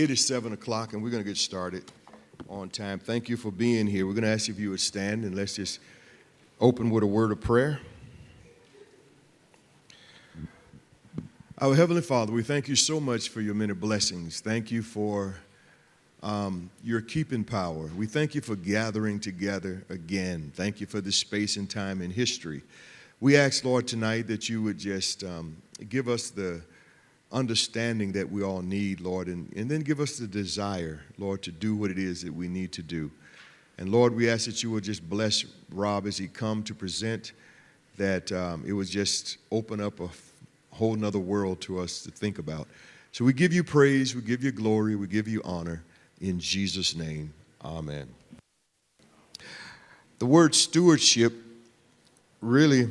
It is 7 o'clock, and we're going to get started on time. Thank you for being here. We're going to ask if you would stand, and let's just open with a word of prayer. Our Heavenly Father, we thank you so much for your many blessings. Thank you for your keeping power. We thank you for gathering together again. Thank you for this space and time in history. We ask, Lord, tonight that you would just give us the understanding that we all need, Lord, and then give us the desire, Lord, to do what it is that we need to do. And Lord, we ask that you would just bless Rob as he come to present, that it would just open up a whole nother world to us to think about. So we give you praise, we give you glory, we give you honor. In Jesus' name, amen. The word stewardship, really,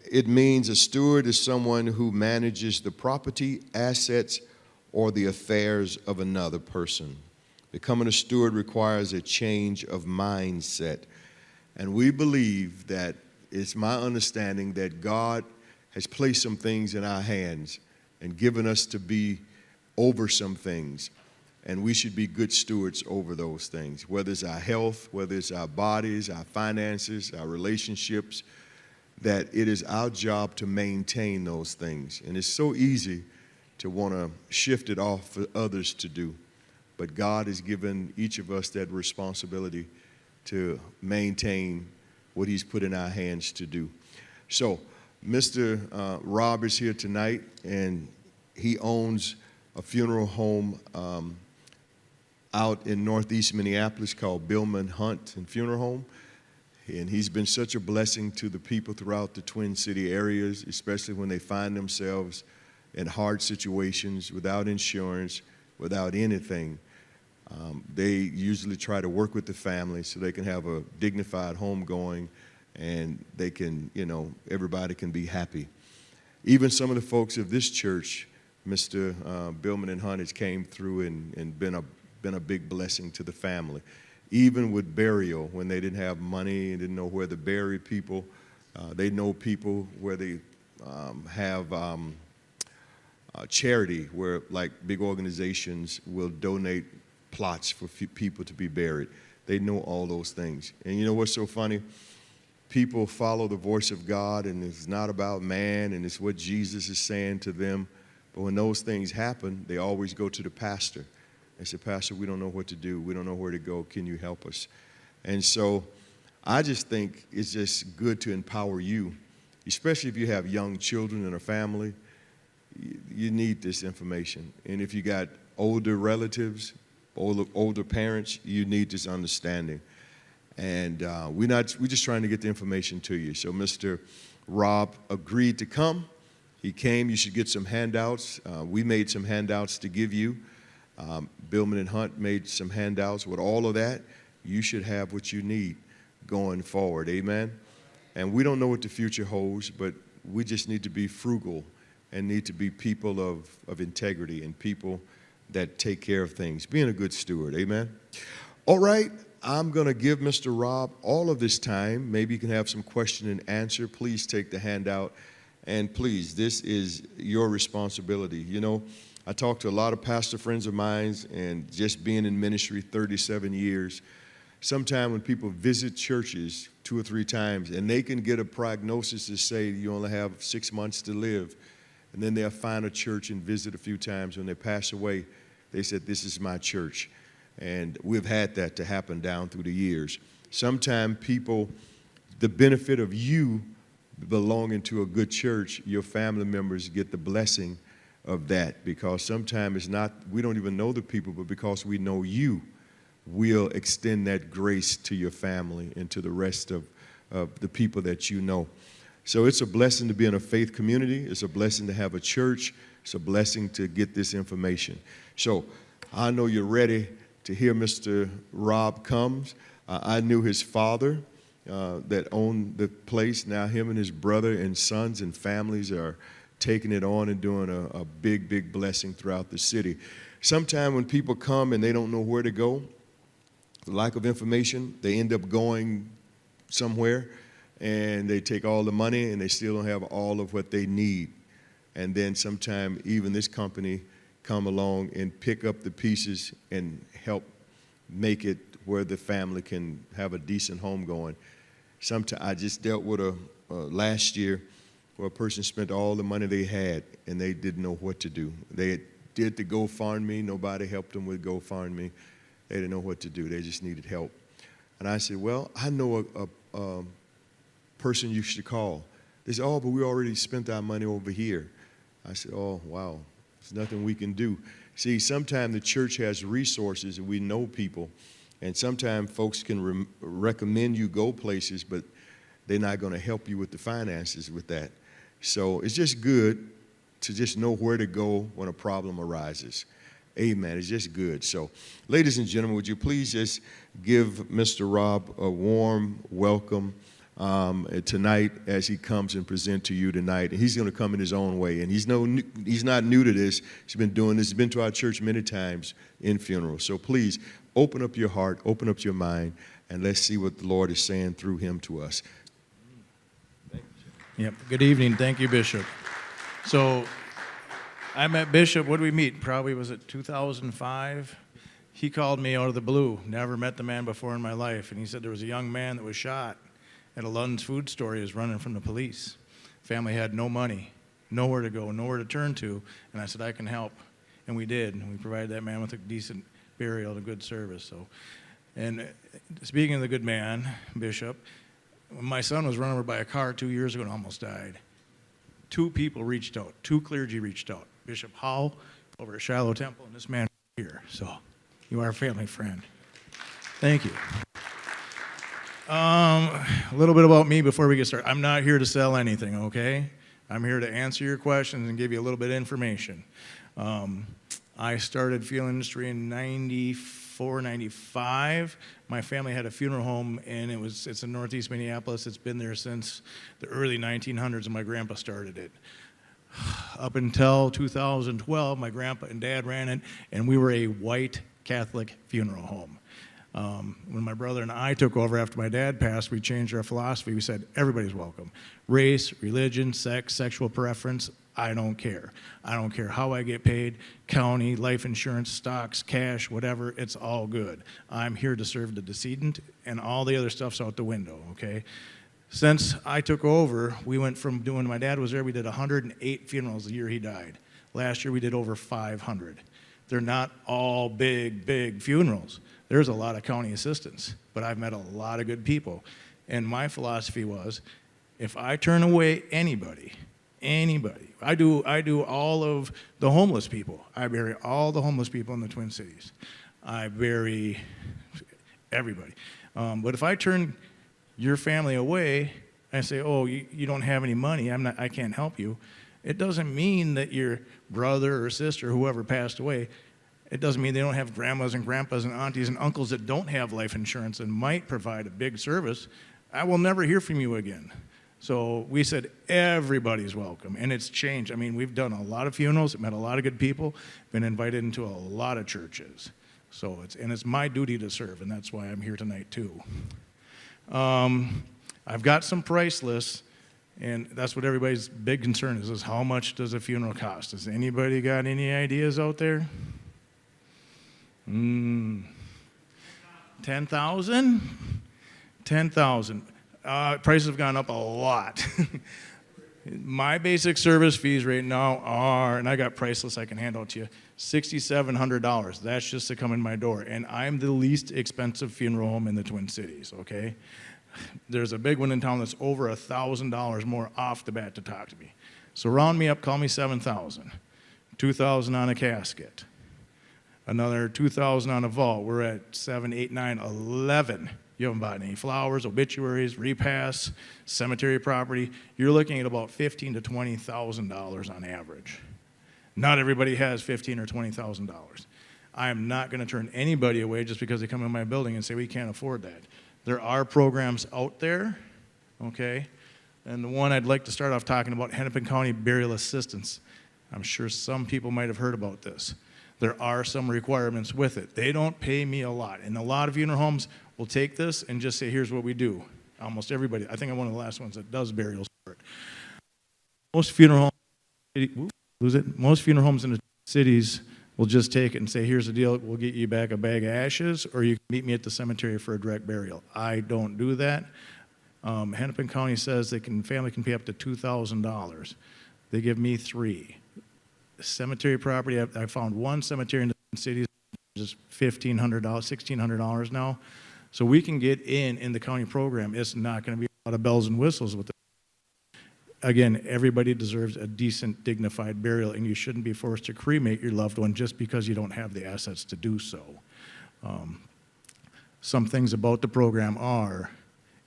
it means a steward is someone who manages the property, assets, or the affairs of another person. Becoming a steward requires a change of mindset. And we believe that it's my understanding that God has placed some things in our hands and given us to be over some things. And we should be good stewards over those things, whether it's our health, whether it's our bodies, our finances, our relationships, that it is our job to maintain those things. And it's so easy to want to shift it off for others to do. But God has given each of us that responsibility to maintain what he's put in our hands to do. So Mr. Rob is here tonight, and he owns a funeral home out in northeast Minneapolis called Billman Hunt and Funeral Home. And he's been such a blessing to the people throughout the Twin City areas, especially when they find themselves in hard situations without insurance, without anything. They usually try to work with the family so they can have a dignified home going, and they can, everybody can be happy. Even some of the folks of this church, Mr. Billman and Hunt, has came through and been a big blessing to the family. Even with burial, when they didn't have money and didn't know where to bury people, they know people where they have charity, where like big organizations will donate plots for people to be buried. They know all those things. And you know what's so funny? People follow the voice of God, and it's not about man, and it's what Jesus is saying to them. But when those things happen, they always go to the pastor. They say, Pastor, we don't know what to do. We don't know where to go. Can you help us? And so I just think it's just good to empower you, especially if you have young children and a family. You need this information. And if you got older relatives, older parents, you need this understanding. And we're just trying to get the information to you. So Mr. Rob agreed to come. He came. You should get some handouts. We made some handouts to give you. Billman and Hunt made some handouts. With all of that, you should have what you need going forward. Amen? And we don't know what the future holds, but we just need to be frugal and need to be people of integrity and people that take care of things, being a good steward. Amen? All right, I'm going to give Mr. Rob all of this time. Maybe you can have some question and answer. Please take the handout. And please, this is your responsibility. I talk to a lot of pastor friends of mine, and just being in ministry 37 years, sometimes when people visit churches 2 or 3 times, and they can get a prognosis to say you only have 6 months to live, and then they'll find a church and visit a few times. When they pass away, they said, this is my church. And we've had that to happen down through the years. Sometimes people, the benefit of you belonging to a good church, your family members get the blessing of that, because sometimes it's not, we don't even know the people, but because we know you, we'll extend that grace to your family and to the rest of the people that you know. So it's a blessing to be in a faith community. It's a blessing to have a church. It's a blessing to get this information. So I know you're ready to hear Mr. Rob comes. I knew his father that owned the place. Now him and his brother and sons and families are taking it on and doing a big, big blessing throughout the city. Sometimes when people come and they don't know where to go, the lack of information, they end up going somewhere and they take all the money and they still don't have all of what they need. And then sometimes even this company come along and pick up the pieces and help make it where the family can have a decent home going. Sometimes I just dealt with a last year where a person spent all the money they had and they didn't know what to do. They did the GoFundMe. Nobody helped them with GoFundMe. They didn't know what to do. They just needed help. And I said, well, I know a person you should call. They said, oh, but we already spent our money over here. I said, oh, wow, there's nothing we can do. See, sometimes the church has resources and we know people, and sometimes folks can recommend you go places, but they're not going to help you with the finances with that. So it's just good to just know where to go when a problem arises. Amen. It's just good. So, ladies and gentlemen, would you please just give Mr. Rob a warm welcome tonight as he comes and present to you tonight. And he's going to come in his own way. And he's not new to this. He's been doing this. He's been to our church many times in funerals. So please open up your heart, open up your mind, and let's see what the Lord is saying through him to us. Yep. Good evening. Thank you, Bishop. So I met Bishop, what did we meet? Probably was it 2005? He called me out of the blue. Never met the man before in my life. And he said there was a young man that was shot at a Lund's food store. He was running from the police. Family had no money, nowhere to go, nowhere to turn to. And I said, I can help. And we did. And we provided that man with a decent burial and a good service. So, and speaking of the good man, Bishop, when my son was run over by a car 2 years ago and almost died, 2 people reached out, 2 clergy reached out. Bishop Howell over at Shiloh Temple, and this man here. So you are a family friend. Thank you. A little bit about me before we get started. I'm not here to sell anything, okay? I'm here to answer your questions and give you a little bit of information. I started funeral industry in 94, 95. My family had a funeral home, and it's in Northeast Minneapolis. It's been there since the early 1900s, and my grandpa started it. Up until 2012, my grandpa and dad ran it, and we were a white Catholic funeral home. When my brother and I took over after my dad passed, we changed our philosophy. We said, everybody's welcome. Race, religion, sex, sexual preference, I don't care. I don't care how I get paid, county, life insurance, stocks, cash, whatever, it's all good. I'm here to serve the decedent, and all the other stuff's out the window, okay? Since I took over, we went from doing, my dad was there, we did 108 funerals the year he died. Last year we did over 500. They're not all big funerals. There's a lot of county assistants, but I've met a lot of good people. And my philosophy was, if I turn away anybody, I do all of the homeless people. I bury all the homeless people in the Twin Cities. I bury everybody. But if I turn your family away and say, oh, you don't have any money, I can't help you, it doesn't mean that your brother or sister, whoever passed away, it doesn't mean they don't have grandmas and grandpas and aunties and uncles that don't have life insurance and might provide a big service. I will never hear from you again. So we said everybody's welcome, and it's changed. I mean, we've done a lot of funerals, met a lot of good people, been invited into a lot of churches. So it's my duty to serve, and that's why I'm here tonight too. I've got some price lists, and that's what everybody's big concern is how much does a funeral cost? Has anybody got any ideas out there? 10,000? 10,000. Prices have gone up a lot. My basic service fees right now are, and I got price lists I can hand out to you, $6,700. That's just to come in my door. And I'm the least expensive funeral home in the Twin Cities, okay? There's a big one in town that's over $1,000 more off the bat to talk to me. So round me up, call me 7,000. 2,000 on a casket. Another 2,000 on a vault. We're at 7, 8, 9, 11. You haven't bought any flowers, obituaries, repasts, cemetery property. You're looking at about $15,000 to $20,000 on average. Not everybody has $15,000 or $20,000. I am not going to turn anybody away just because they come in my building and say we can't afford that. There are programs out there, okay? And the one I'd like to start off talking about, Hennepin County Burial Assistance. I'm sure some people might have heard about this. There are some requirements with it. They don't pay me a lot. And a lot of funeral homes will take this and just say, here's what we do. Almost everybody. I think I'm one of the last ones that does burials for it. Most funeral homes in the cities will just take it and say, here's the deal, we'll get you back a bag of ashes, or you can meet me at the cemetery for a direct burial. I don't do that. Hennepin County says family can pay up to $2,000. They give me $3,000. Cemetery property, I found one cemetery in the city, just $1,500, $1,600 now. So we can get in the county program. It's not going to be a lot of bells and whistles with it. Again, everybody deserves a decent, dignified burial, and you shouldn't be forced to cremate your loved one just because you don't have the assets to do so. Some things about the program are,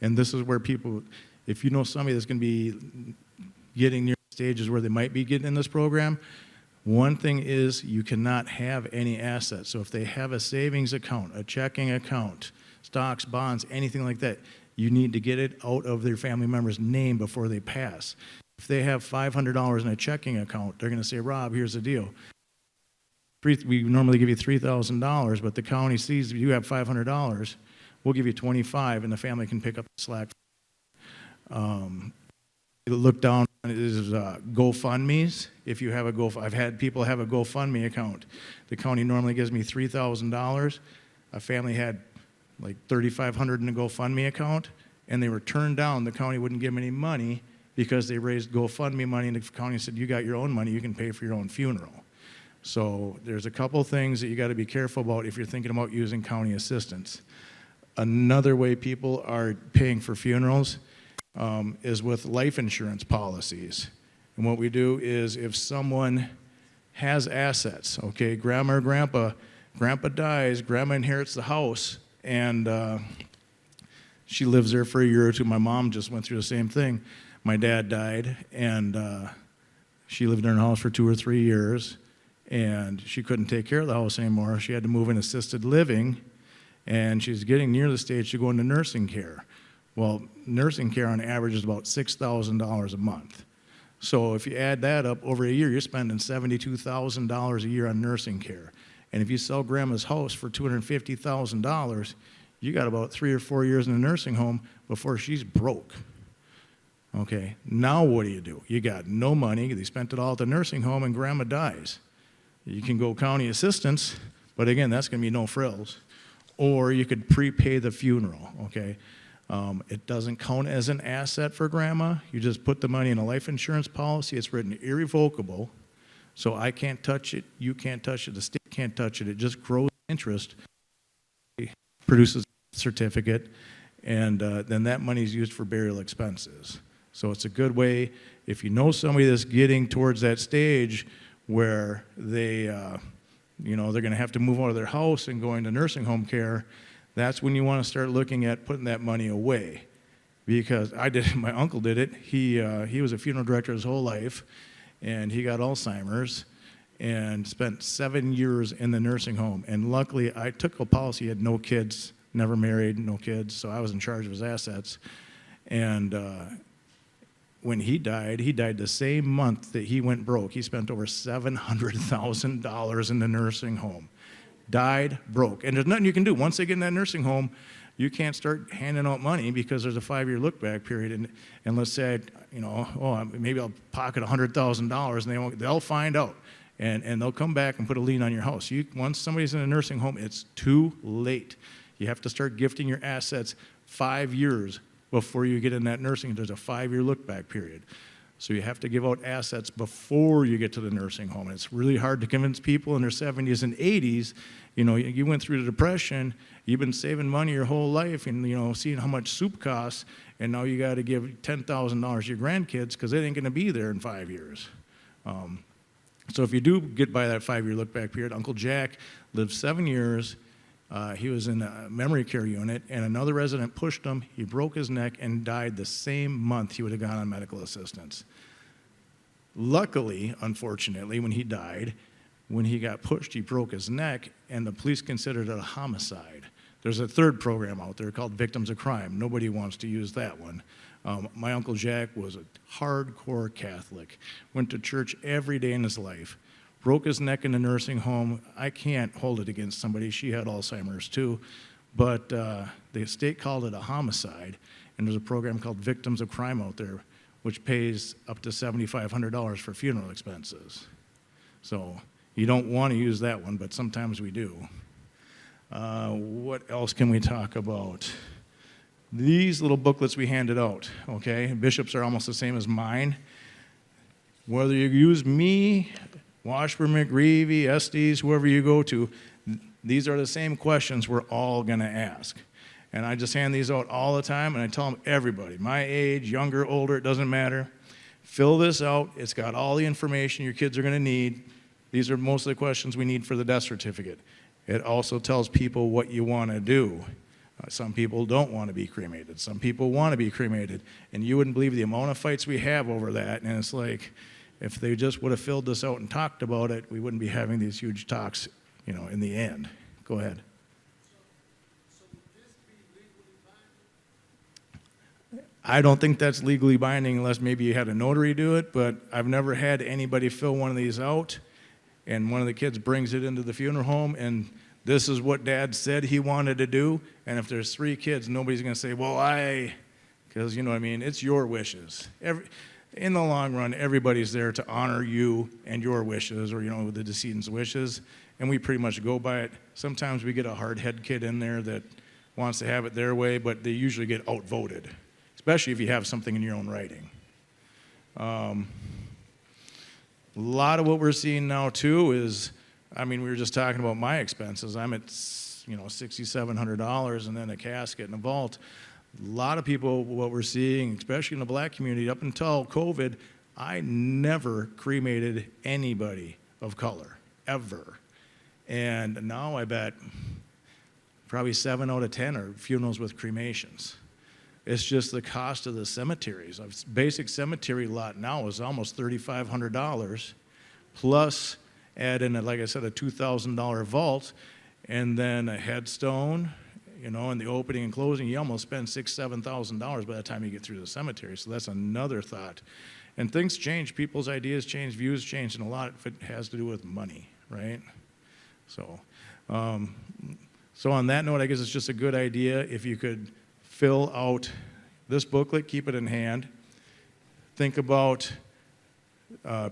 and this is where people, if you know somebody that's going to be getting near stages where they might be getting in this program, one thing is you cannot have any assets. So if they have a savings account, a checking account, stocks, bonds, anything like that, you need to get it out of their family member's name before they pass. If they have $500 in a checking account, they're going to say, Rob, here's the deal. We normally give you $3,000, but the county sees you have $500, we'll give you $25,000, and the family can pick up the slack. Look down, is GoFundMe's. If you have I've had people have a GoFundMe account. The county normally gives me $3,000. A family had like $3,500 in a GoFundMe account, and they were turned down. The county wouldn't give them any money because they raised GoFundMe money, and the county said, you got your own money, you can pay for your own funeral. So there's a couple things that you got to be careful about if you're thinking about using county assistance. Another way people are paying for funerals is with life insurance policies. And what we do is if someone has assets, okay, grandma or grandpa dies, grandma inherits the house, and she lives there for a year or two. My mom just went through the same thing. My dad died, and she lived in her house for 2 or 3 years, and she couldn't take care of the house anymore. She had to move in assisted living, and she's getting near the stage to go into nursing care. Well, nursing care on average is about $6,000 a month. So if you add that up over a year, you're spending $72,000 a year on nursing care. And if you sell grandma's house for $250,000, you got about 3 or 4 years in a nursing home before she's broke. Okay, now what do? You got no money. They spent it all at the nursing home, and grandma dies. You can go county assistance, but again, that's going to be no frills. Or you could prepay the funeral, okay? It doesn't count as an asset for grandma. You just put the money in a life insurance policy. It's written irrevocable. So I can't touch it, you can't touch it, the state can't touch it. It just grows interest, produces a certificate, and then that money is used for burial expenses. So it's a good way, if you know somebody that's getting towards that stage where they, they're going to have to move out of their house and go into nursing home care, that's when you want to start looking at putting that money away. Because my uncle did it. He was a funeral director his whole life, and he got Alzheimer's and spent 7 years in the nursing home. And luckily, I took a policy. He had no kids, never married, no kids, so I was in charge of his assets. And when he died the same month that he went broke. He spent over $700,000 in the nursing home. Died broke. And there's nothing you can do. Once they get in that nursing home, you can't start handing out money because there's a 5-year look-back period. And let's say, maybe I'll pocket $100,000, and they'll find out. And they'll come back and put a lien on your house. Once somebody's in a nursing home, it's too late. You have to start gifting your assets 5 years before you get in that nursing. There's a 5-year look-back period. So you have to give out assets before you get to the nursing home. And it's really hard to convince people in their 70s and 80s, you went through the Depression, you've been saving money your whole life and, seeing how much soup costs, and now you got to give $10,000 to your grandkids because they ain't going to be there in 5 years. So if you do get by that 5-year look-back period, Uncle Jack lived 7 years. He was in a memory care unit, and another resident pushed him. He broke his neck and died the same month he would have gone on medical assistance. Luckily, unfortunately, when he died, when he got pushed, he broke his neck, and the police considered it a homicide. There's a third program out there called Victims of Crime. Nobody wants to use that one. My Uncle Jack was a hardcore Catholic, went to church every day in his life. Broke his neck in a nursing home. I can't hold it against somebody. She had Alzheimer's too. But the state called it a homicide, and there's a program called Victims of Crime out there, which pays up to $7,500 for funeral expenses. So, You don't want to use that one, but sometimes we do. What else can we talk about? These little booklets we handed out, okay? Bishops are almost the same as mine. Whether you use me, Washburn, McGreevy, Estes, whoever you go to, these are the same questions we're all going to ask. And I just hand these out all the time, and I tell them, everybody, my age, younger, older, it doesn't matter. Fill this out. It's got all the information your kids are going to need. These are most of the questions we need for the death certificate. It also tells people what you want to do. Some people don't want to be cremated. Some people want to be cremated. And you wouldn't believe the amount of fights we have over that. And it's like, if they just would have filled this out and talked about it, we wouldn't be having these huge talks, in the end. Go ahead. So would this be legally binding? I don't think that's legally binding unless maybe you had a notary do it, but I've never had anybody fill one of these out and one of the kids brings it into the funeral home and this is what Dad said he wanted to do, and if there's 3 kids, nobody's going to say, well, because it's your wishes. In the long run, everybody's there to honor you and your wishes or, the decedent's wishes, and we pretty much go by it. Sometimes we get a hard-head kid in there that wants to have it their way, but they usually get outvoted, especially if you have something in your own writing. A lot of what we're seeing now, too, is, we were just talking about my expenses. I'm at, $6,700 and then a casket and a vault. A lot of people, what we're seeing, especially in the black community, up until COVID, I never cremated anybody of color, ever. And now I bet probably 7 out of 10 are funerals with cremations. It's just the cost of the cemeteries. A basic cemetery lot now is almost $3,500, plus add in, like I said, a $2,000 vault, and then a headstone, and the opening and closing, you almost spend $6,000, $7,000 by the time you get through the cemetery. So that's another thought. And things change. People's ideas change, views change, and a lot of it has to do with money, right? So on that note, I guess it's just a good idea if you could fill out this booklet, keep it in hand. Think about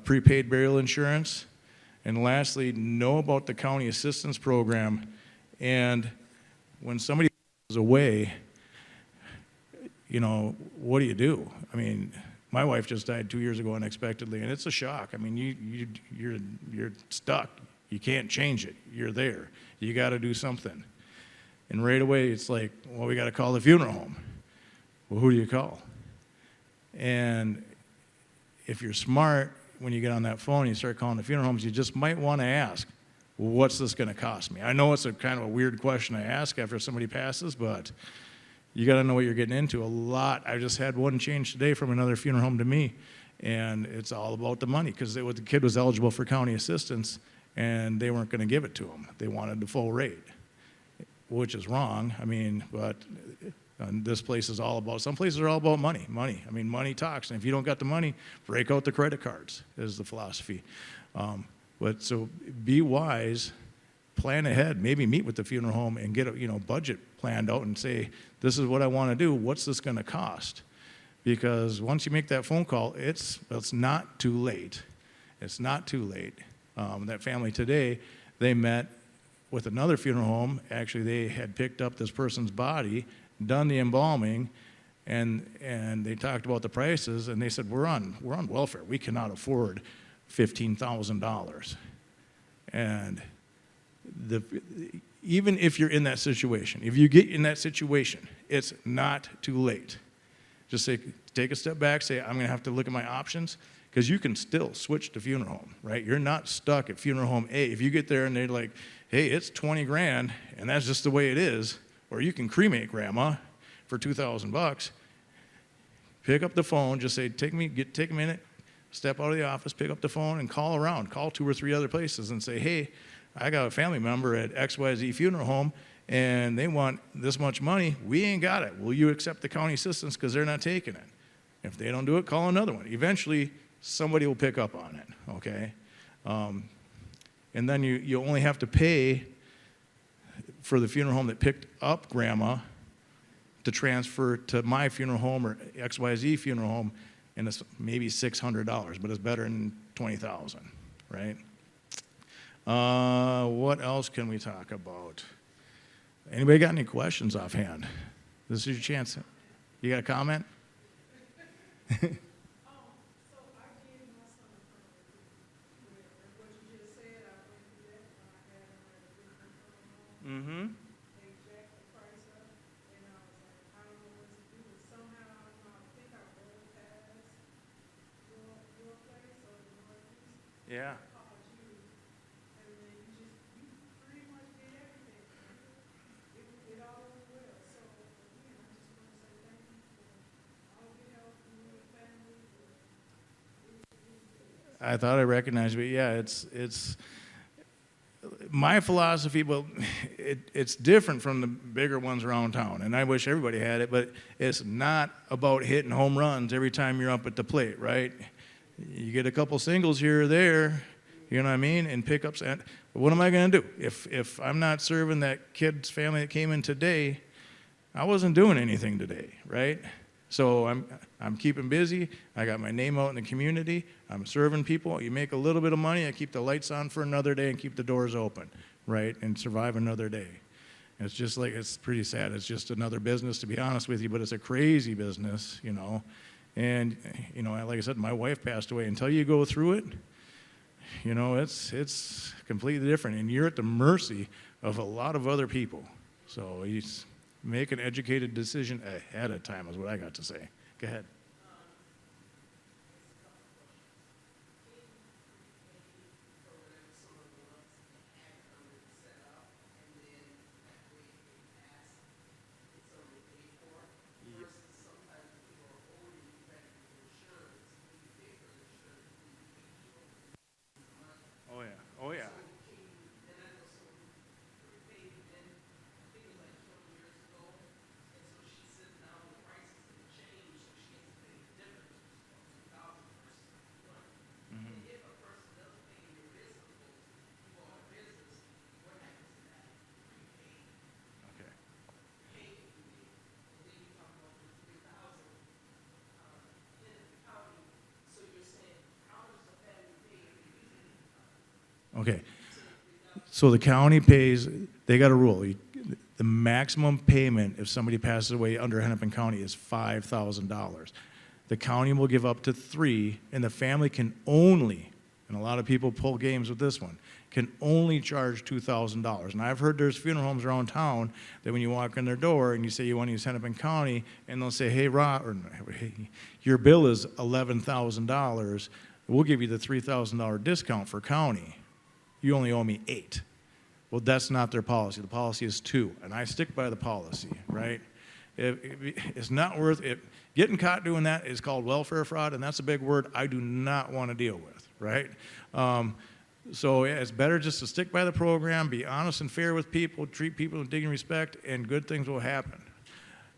prepaid burial insurance. And lastly, know about the county assistance program. And when somebody goes away, what do you do? My wife just died 2 years ago unexpectedly, and it's a shock. You're stuck. You can't change it. You're there. You got to do something. And right away, it's like, well, we got to call the funeral home. Well, who do you call? And if you're smart, when you get on that phone and you start calling the funeral homes, you just might want to ask, well, what's this going to cost me? I know it's a kind of a weird question to ask after somebody passes, but you got to know what you're getting into. I just had one change today from another funeral home to me, and it's all about the money because the kid was eligible for county assistance, and they weren't going to give it to him. They wanted the full rate, which is wrong. But this place is all about, some places are all about money. Money talks, and if you don't got the money, break out the credit cards is the philosophy. But so be wise, plan ahead, maybe meet with the funeral home and get a budget planned out and say, this is what I want to do, what's this going to cost? Because once you make that phone call, it's not too late. It's not too late. That family today, they met with another funeral home. Actually, they had picked up this person's body, done the embalming, and they talked about the prices, and they said, we're on welfare. We cannot afford $15,000. And even if you're in that situation, if you get in that situation, it's not too late. Just take a step back, say, I'm going to have to look at my options, because you can still switch to funeral home, right? You're not stuck at funeral home A. If you get there and they're like, hey, it's $20,000, and that's just the way it is, or you can cremate grandma for $2,000, pick up the phone, just say, take a minute, step out of the office, pick up the phone, and call around. Call 2 or 3 other places and say, hey, I got a family member at XYZ Funeral Home, and they want this much money. We ain't got it. Will you accept the county assistance because they're not taking it? If they don't do it, call another one. Eventually, somebody will pick up on it, okay? And then you only have to pay for the funeral home that picked up grandma to transfer to my funeral home or XYZ funeral home, and it's maybe $600, but it's better than $20,000, right? What else can we talk about? Anybody got any questions offhand? This is your chance. You got a comment? So I gave my son a permit, where, what you just said, I went through that, when I had him at a different home. Mm-hmm. They jacked the price up, and I was like, I don't know what to do, but somehow, I don't know, I think I rolled past your place or the Northeast, Yeah. called you, and then you pretty much did everything. It all went well, so, again, I just want to say thank you for all your help, you and your family, I thought I recognized, but yeah, it's my philosophy. Well, it's different from the bigger ones around town, and I wish everybody had it. But it's not about hitting home runs every time you're up at the plate, right? You get a couple singles here or there, you know what I mean, and pickups. And what am I going to do if I'm not serving that kid's family that came in today? I wasn't doing anything today, right? So I'm keeping busy. I got my name out in the community. I'm serving people. You make a little bit of money. I keep the lights on for another day and keep the doors open, right? And survive another day. It's just like, it's pretty sad. It's just another business, to be honest with you, but it's a crazy business, you know. And, you know, like I said, my wife passed away. Until you go through it, you know, it's completely different. And you're at the mercy of a lot of other people. So you make an educated decision ahead of time is what I got to say. Go ahead. Oh, yeah. Oh, yeah. Okay. Okay. So the county pays, they got a rule. The maximum payment if somebody passes away under Hennepin County is $5,000. The county will give up to $3,000, and the family can only, and a lot of people pull games with this one, can only charge $2,000. And I've heard there's funeral homes around town that when you walk in their door and you say you want to use Hennepin County, and they'll say, hey, hey, your bill is $11,000. We'll give you the $3,000 discount for county. You only owe me $8,000. Well, that's not their policy. The policy is $2,000, and I stick by the policy, right? It's not worth it. Getting caught doing that is called welfare fraud, and that's a big word I do not want to deal with, right? So yeah, it's better just to stick by the program, be honest and fair with people, treat people with dignity and respect, and good things will happen.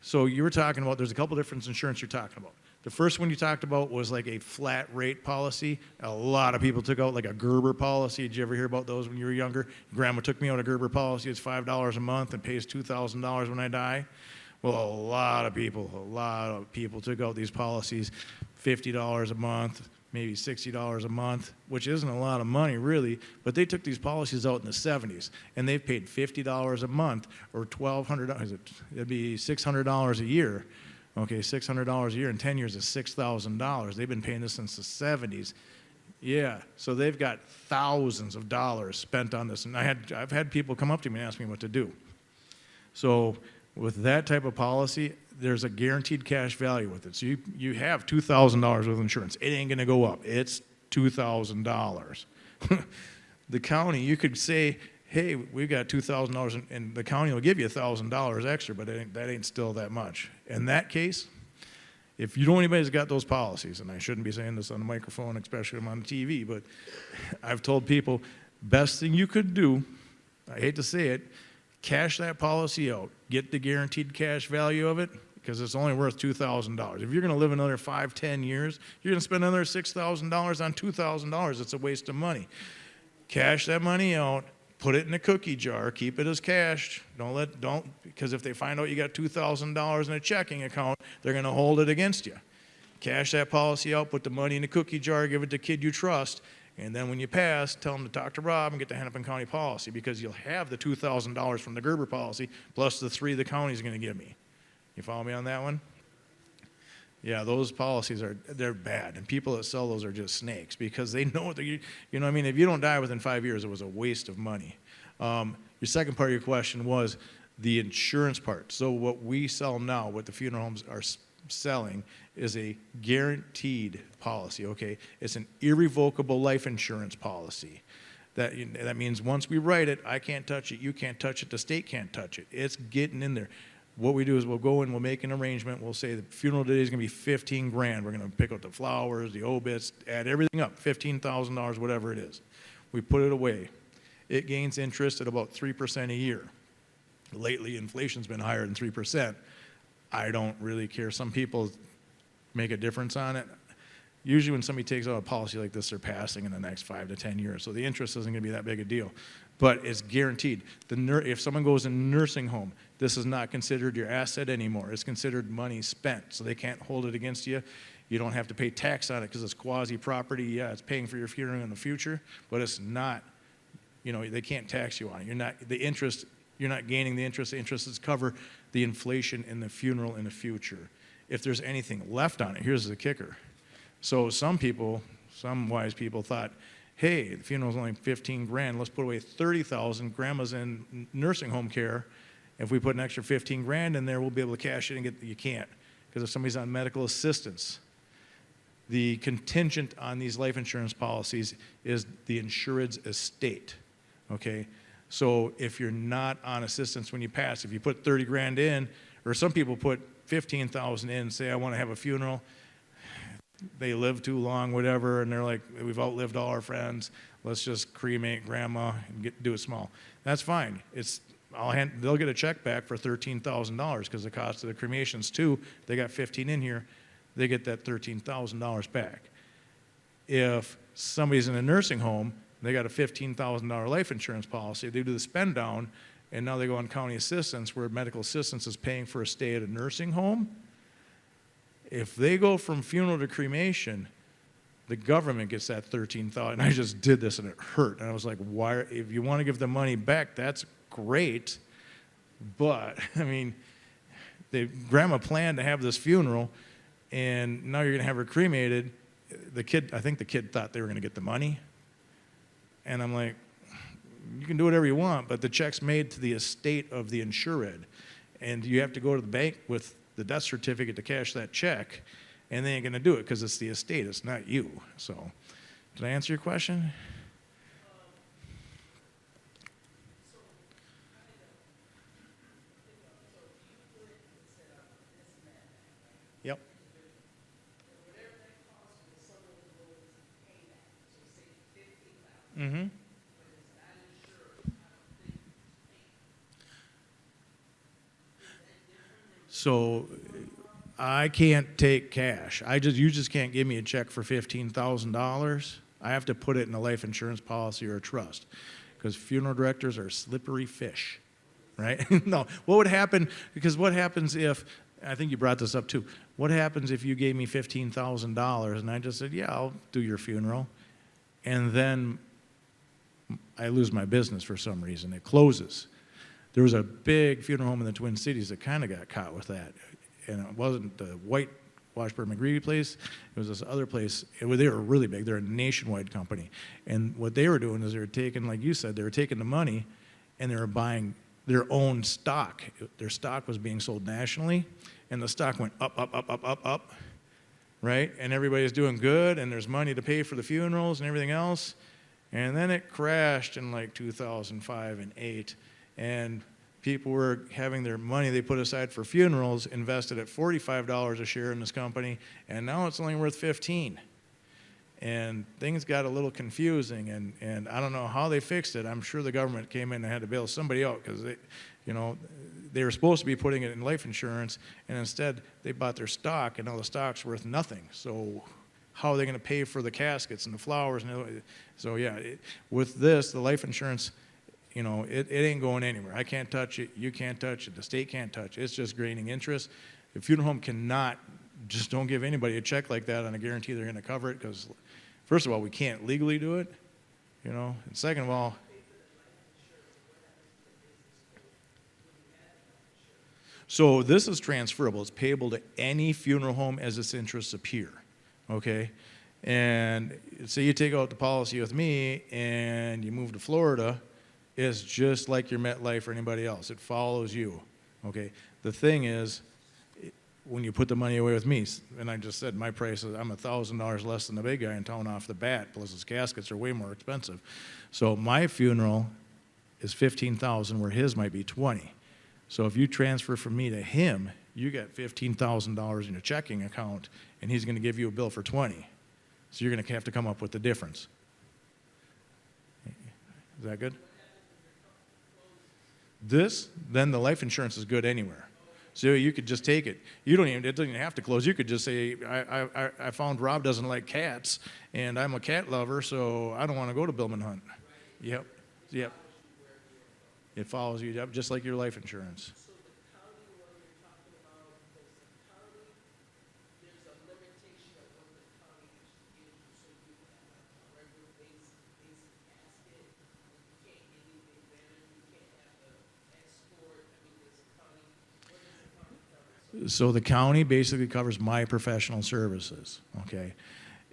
So you were talking about, there's a couple different insurance you're talking about. The first one you talked about was like a flat rate policy. A lot of people took out like a Gerber policy. Did you ever hear about those when you were younger? Grandma took me out a Gerber policy. It's $5 a month and pays $2,000 when I die. Well, a lot of people took out these policies, $50 a month, maybe $60 a month, which isn't a lot of money really, but they took these policies out in the 70s, and they've paid $50 a month or $1,200, it'd be $600 a year. Okay, $600 a year in 10 years is $6,000. They've been paying this since the 70s. Yeah, so they've got thousands of dollars spent on this, and I've had people come up to me and ask me what to do. So with that type of policy, there's a guaranteed cash value with it. So you have $2,000 with insurance. It ain't gonna go up. It's $2,000. The county, you could say, hey, we've got $2,000, and the county will give you $1,000 extra, but that ain't still that much. In that case, if you know anybody that's got those policies, and I shouldn't be saying this on the microphone, especially when I'm on TV, but I've told people, best thing you could do, I hate to say it, cash that policy out, get the guaranteed cash value of it, because it's only worth $2,000. If you're going to live another 5, 10 years, you're going to spend another $6,000 on $2,000. It's a waste of money. Cash that money out, put it in a cookie jar, keep it as cash. Because if they find out you got $2,000 in a checking account, they're going to hold it against you. Cash that policy out, put the money in a cookie jar, give it to a kid you trust, And then when you pass, tell them to talk to Rob and get the Hennepin County policy, because you'll have the $2,000 from the Gerber policy plus the 3 the county's going to give me. You follow me on that one? Yeah, those policies they're bad, and people that sell those are just snakes, because they know that you know what I mean, if you don't die within 5 years, it was a waste of money. Your second part of your question was the insurance part. So what we sell now, what the funeral homes are selling, is a guaranteed policy, okay? It's an irrevocable life insurance policy. That means once we write it, I can't touch it, you can't touch it, the state can't touch it. It's getting in there. What we do is we'll go in, we'll make an arrangement, we'll say the funeral today is gonna be 15 grand. We're gonna pick out the flowers, the obits, add everything up, $15,000, whatever it is. We put it away. It gains interest at about 3% a year. Lately, inflation's been higher than 3%. I don't really care. Some people make a difference on it. Usually when somebody takes out a policy like this, they're passing in the next 5 to 10 years. So the interest isn't going to be that big a deal. But it's guaranteed. If someone goes in a nursing home, this is not considered your asset anymore. It's considered money spent. So they can't hold it against you. You don't have to pay tax on it because it's quasi-property. Yeah, it's paying for your funeral in the future, but it's not, they can't tax you on it. You're not gaining the interest. The interest is cover the inflation in the funeral in the future. If there's anything left on it, here's the kicker. So some wise people thought, hey, the funeral's only 15 grand, let's put away 30,000, grandma's in nursing home care. If we put an extra 15 grand in there, we'll be able to cash it and you can't. Because if somebody's on medical assistance, the contingent on these life insurance policies is the insured's estate, okay? So if you're not on assistance when you pass, if you put 30 grand in, or some people put 15,000 in, say I want to have a funeral, they live too long, whatever, and they're like, we've outlived all our friends, let's just cremate grandma and do it small. That's fine. They'll get a check back for $13,000 because the cost of the cremations too, they got 15 in here, they get that $13,000 back. If somebody's in a nursing home, they got a $15,000 life insurance policy, they do the spend down, and now they go on county assistance where medical assistance is paying for a stay at a nursing home. If they go from funeral to cremation, the government gets that $13,000. And I just did this and it hurt. And I was like, why? If you want to give the money back, that's great. But, I mean, grandma planned to have this funeral, and now you're going to have her cremated. I think the kid thought they were going to get the money. And I'm like, you can do whatever you want, but the check's made to the estate of the insured. And you have to go to the bank with the death certificate to cash that check, and they ain't going to do it because it's the estate, it's not you. So, did I answer your question? Yep. Mm-hmm. So I can't take cash. You just can't give me a check for $15,000. I have to put it in a life insurance policy or a trust, because funeral directors are slippery fish, right? No, what happens if, I think you brought this up too, what happens if you gave me $15,000 and I just said, yeah, I'll do your funeral, and then I lose my business for some reason, it closes. There was a big funeral home in the Twin Cities that kind of got caught with that. And it wasn't the white Washburn McGreevy place. It was this other place. They were really big. They're a nationwide company. And what they were doing is they were taking, like you said, they were taking the money and they were buying their own stock. Their stock was being sold nationally, and the stock went up, up, up, up, up, up, right? And everybody's doing good, and there's money to pay for the funerals and everything else. And then it crashed in like 2005 and 2008. And people were having their money they put aside for funerals invested at $45 a share in this company, and now it's only worth $15. And things got a little confusing, and I don't know how they fixed it. I'm sure the government came in and had to bail somebody out, because they were supposed to be putting it in life insurance, and instead they bought their stock, and now the stock's worth nothing. So how are they going to pay for the caskets and the flowers? So yeah, with this, the life insurance, it ain't going anywhere. I can't touch it. You can't touch it. The state can't touch it. It's just gaining interest. The funeral home cannot, just don't give anybody a check like that on a guarantee they're going to cover it, because first of all, we can't legally do it, you know, and second of all, so this is transferable. It's payable to any funeral home as its interests appear, okay? And say you take out the policy with me and you move to Florida, it's just like your MetLife or anybody else. It follows you, okay? The thing is, when you put the money away with me, and I just said my price is, I'm $1,000 less than the big guy in town off the bat, plus his caskets are way more expensive. So my funeral is $15,000 where his might be $20,000. So if you transfer from me to him, you got $15,000 in your checking account, and he's going to give you a bill for $20,000. So you're going to have to come up with the difference. Is that good? Then the life insurance is good anywhere. So you could just take it. It doesn't even have to close. You could just say, I found Rob doesn't like cats, and I'm a cat lover, so I don't want to go to Billman Hunt. Yep. It follows you up just like your life insurance. So the county one you're talking about, does the county, there's a limitation of what the county actually gives you, so you have a regular basic casket, you can't get anything better, you can't have the export, I mean, does the county, what does the county cover? So the county basically covers my professional services, okay?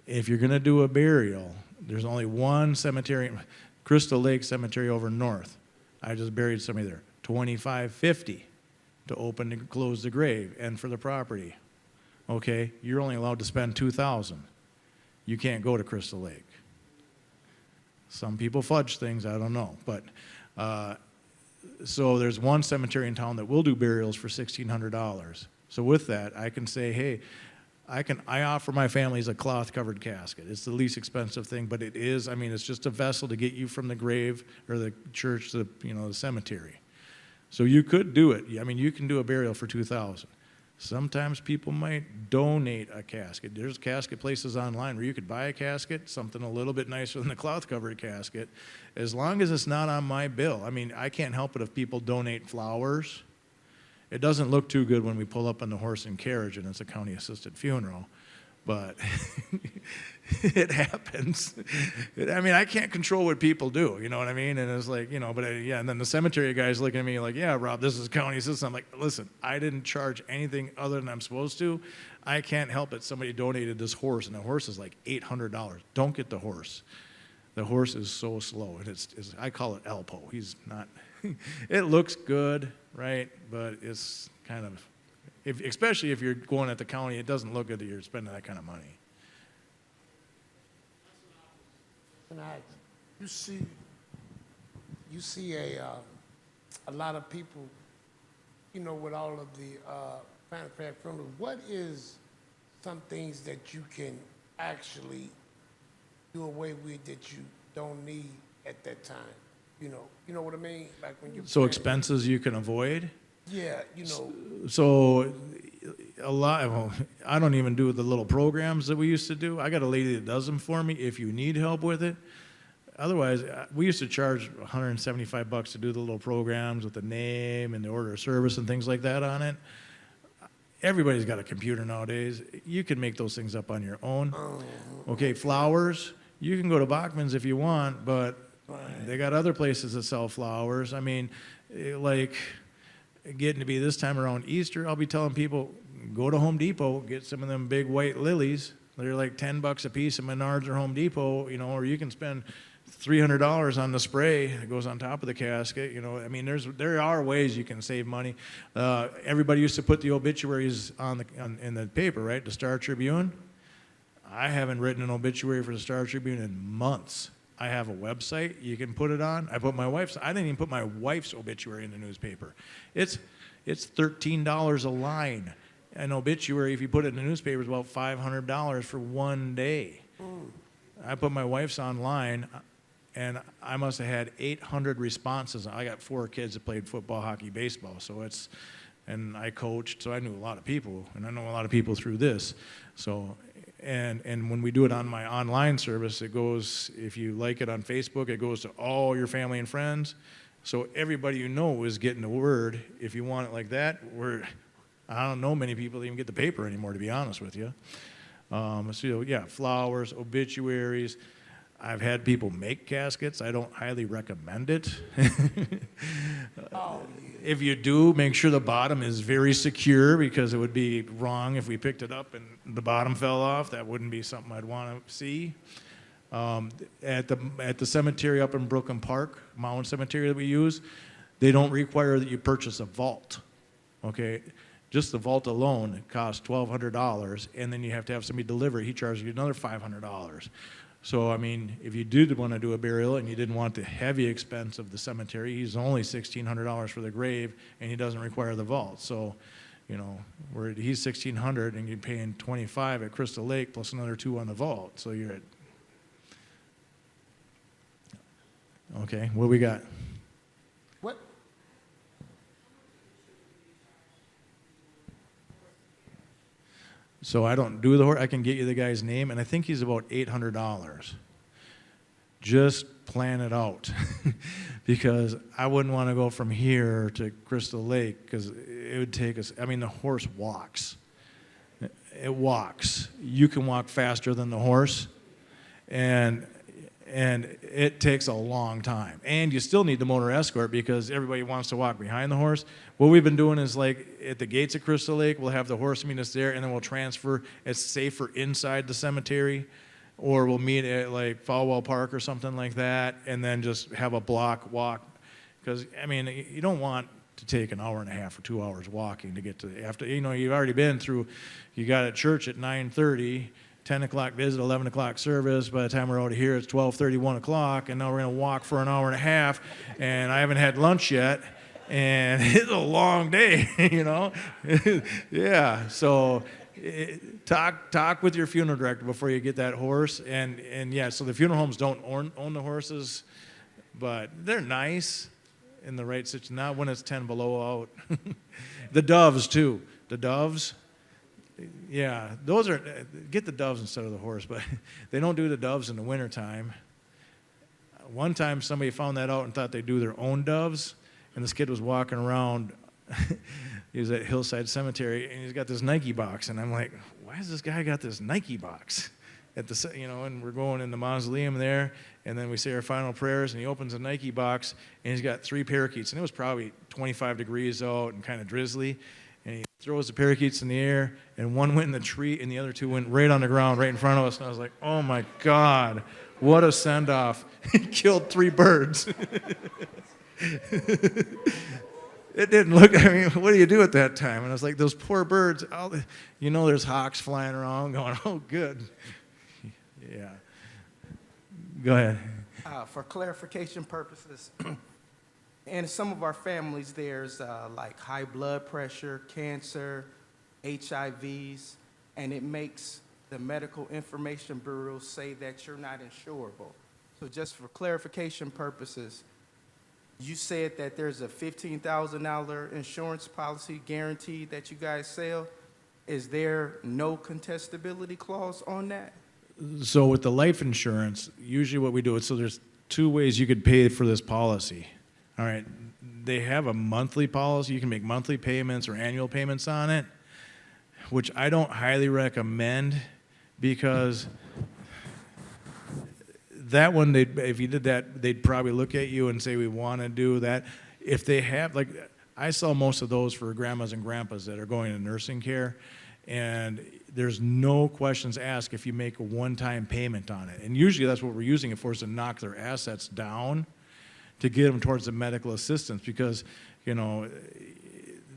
If you're gonna do a burial, there's only one cemetery, Crystal Lake Cemetery over north. I just buried somebody there. $25.50 to open and close the grave and for the property. Okay, you're only allowed to spend $2,000. You can't go to Crystal Lake. Some people fudge things, I don't know, but so there's one cemetery in town that will do burials for $1,600. So with that, I can say, hey, I offer my families a cloth-covered casket. It's the least expensive thing, but it's just a vessel to get you from the grave or the church to the cemetery. So you could do it. I mean, you can do a burial for $2,000. Sometimes people might donate a casket. There's casket places online where you could buy a casket, something a little bit nicer than the cloth-covered casket, as long as it's not on my bill. I mean, I can't help it if people donate flowers. It doesn't look too good when we pull up on the horse and carriage and it's a county-assisted funeral, but it happens. I can't control what people do, you know what I mean? And it's like, and then the cemetery guy's looking at me like, yeah, Rob, this is county-assisted. I'm like, listen, I didn't charge anything other than I'm supposed to. I can't help it. Somebody donated this horse, and the horse is like $800. Don't get the horse. The horse is so slow, and I call it Alpo. He's not, it looks good, right? But it's kind of, especially if you're going at the county, it doesn't look good that you're spending that kind of money. And you see a lot of people, with all of the family funerals. What is some things that you can actually do away with that you don't need at that time? You know what I mean? Like when you. So expenses you can avoid? Yeah, So I don't even do the little programs that we used to do. I got a lady that does them for me if you need help with it. Otherwise, we used to charge $175 to do the little programs with the name and the order of service and things like that on it. Everybody's got a computer nowadays. You can make those things up on your own. Okay, flowers, you can go to Bachman's if you want, but they got other places that sell flowers. I mean, like getting to be this time around Easter, I'll be telling people, go to Home Depot, get some of them big white lilies. They're like $10 a piece at Menards or Home Depot, or you can spend $300 on the spray that goes on top of the casket. There are ways you can save money. Everybody used to put the obituaries in the paper, right? The Star Tribune. I haven't written an obituary for the Star Tribune in months. I have a website you can put it on. I didn't even put my wife's obituary in the newspaper. It's $13 a line. An obituary, if you put it in the newspaper, is about $500 for one day. I put my wife's online, and I must have had 800 responses. I got 4 kids that played football, hockey, baseball, and I coached, so I knew a lot of people, and I know a lot of people through this. So, and when we do it on my online service, it goes, if you like it on Facebook, it goes to all your family and friends. So everybody you know is getting the word. If you want it like that, I don't know many people that even get the paper anymore, to be honest with you. So yeah, flowers, obituaries. I've had people make caskets. I don't highly recommend it. Oh, If you do, make sure the bottom is very secure, because it would be wrong if we picked it up and the bottom fell off. That wouldn't be something I'd want to see. At the cemetery up in Brooklyn Park, Mound Cemetery that we use, they don't require that you purchase a vault. Okay, just the vault alone costs $1,200, and then you have to have somebody deliver it. He charges you another $500. So I mean, if you did want to do a burial and you didn't want the heavy expense of the cemetery, he's only $1,600 for the grave, and he doesn't require the vault. So, you know, where he's $1,600 and you're paying $25 at Crystal Lake plus another $2 on the vault. So you're at. Okay, what we got? what? So I don't do the horse. I can get you the guy's name, and I think he's about $800. Just plan it out, because I wouldn't want to go from here to Crystal Lake, because it would take us. I mean, the horse walks. It walks. You can walk faster than the horse, and it takes a long time. And you still need the motor escort, because everybody wants to walk behind the horse. What we've been doing is, like, at the gates of Crystal Lake, we'll have the horse meet us there, and then we'll transfer. It's safer inside the cemetery, or we'll meet at, like, Falwell Park or something like that, and then just have a block walk. Because, I mean, you don't want to take an hour and a half or 2 hours walking to get to, after, you know, you've already been through, you got at church at 9:30, 10 o'clock visit, 11 o'clock service. By the time we're out of here, it's 12:30, 1 o'clock, and now we're going to walk for an hour and a half, and I haven't had lunch yet, and it's a long day, you know? Yeah, so talk with your funeral director before you get that horse, and yeah, so the funeral homes don't own the horses, but they're nice in the right situation, not when it's 10 below out. The doves, too. The doves. Yeah, those are, get the doves instead of the horse, but they don't do the doves in the wintertime. One time somebody found that out and thought they'd do their own doves, and this kid was walking around, he was at Hillside Cemetery, and he's got this Nike box, and I'm like, why has this guy got this Nike box? At the, you know, and we're going in the mausoleum there, and then we say our final prayers, and he opens a Nike box, and he's got 3 parakeets, and it was probably 25 degrees out and kind of drizzly, and he throws the parakeets in the air, and one went in the tree, and the other 2 went right on the ground, right in front of us. And I was like, oh my God, what a send-off. He killed 3 birds. It didn't look, I mean, what do you do at that time? And I was like, those poor birds, you know, there's hawks flying around going, oh, good. Yeah. Go ahead. For clarification purposes, in some of our families, there's like high blood pressure, cancer, HIVs, and it makes the Medical Information Bureau say that you're not insurable. So just for clarification purposes, you said that there's a $15,000 insurance policy guaranteed that you guys sell. Is there no contestability clause on that? So with the life insurance, usually what we do is, so there's 2 ways you could pay for this policy. All right, they have a monthly policy. You can make monthly payments or annual payments on it, which I don't highly recommend, because that one, if you did that, they'd probably look at you and say, we want to do that. If they have, like, I sell most of those for grandmas and grandpas that are going to nursing care, and there's no questions asked if you make a one-time payment on it. And usually that's what we're using it for, is to knock their assets down to get them towards the medical assistance, because, you know,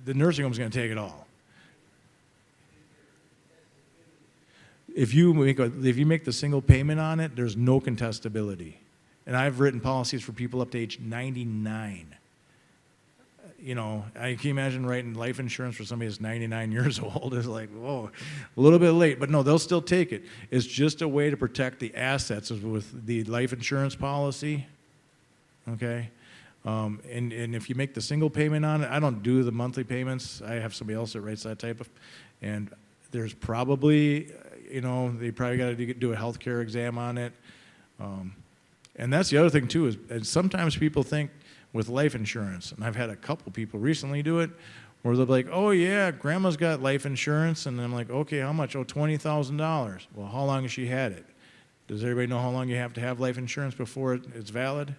the nursing home's going to take it all. If you make the single payment on it, there's no contestability. And I've written policies for people up to age 99. You know, I can imagine writing life insurance for somebody that's 99 years old is like, whoa, a little bit late. But no, they'll still take it. It's just a way to protect the assets with the life insurance policy. Okay? And if you make the single payment on it, I don't do the monthly payments. I have somebody else that writes that type of, and there's probably, you know, they probably got to do a health care exam on it. And that's the other thing too, is and sometimes people think, with life insurance. And I've had a couple people recently do it where they're like, oh yeah, grandma's got life insurance. And I'm like, okay, how much? Oh, $20,000. Well, how long has she had it? Does everybody know how long you have to have life insurance before it's valid?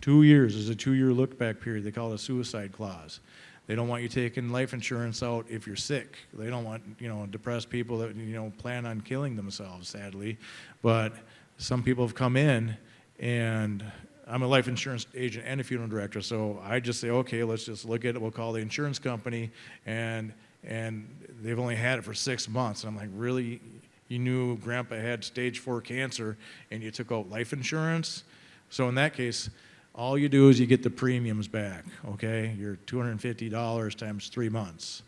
2 years is a 2-year look-back period. They call it a suicide clause. They don't want you taking life insurance out if you're sick. They don't want, depressed people that, plan on killing themselves, sadly. But some people have come in, and I'm a life insurance agent and a funeral director, so I just say, okay, let's just look at it. We'll call the insurance company, and they've only had it for 6 months. And I'm like, really? You knew Grandpa had stage 4 cancer, and you took out life insurance? So in that case, all you do is you get the premiums back, okay? You're $250 times 3 months.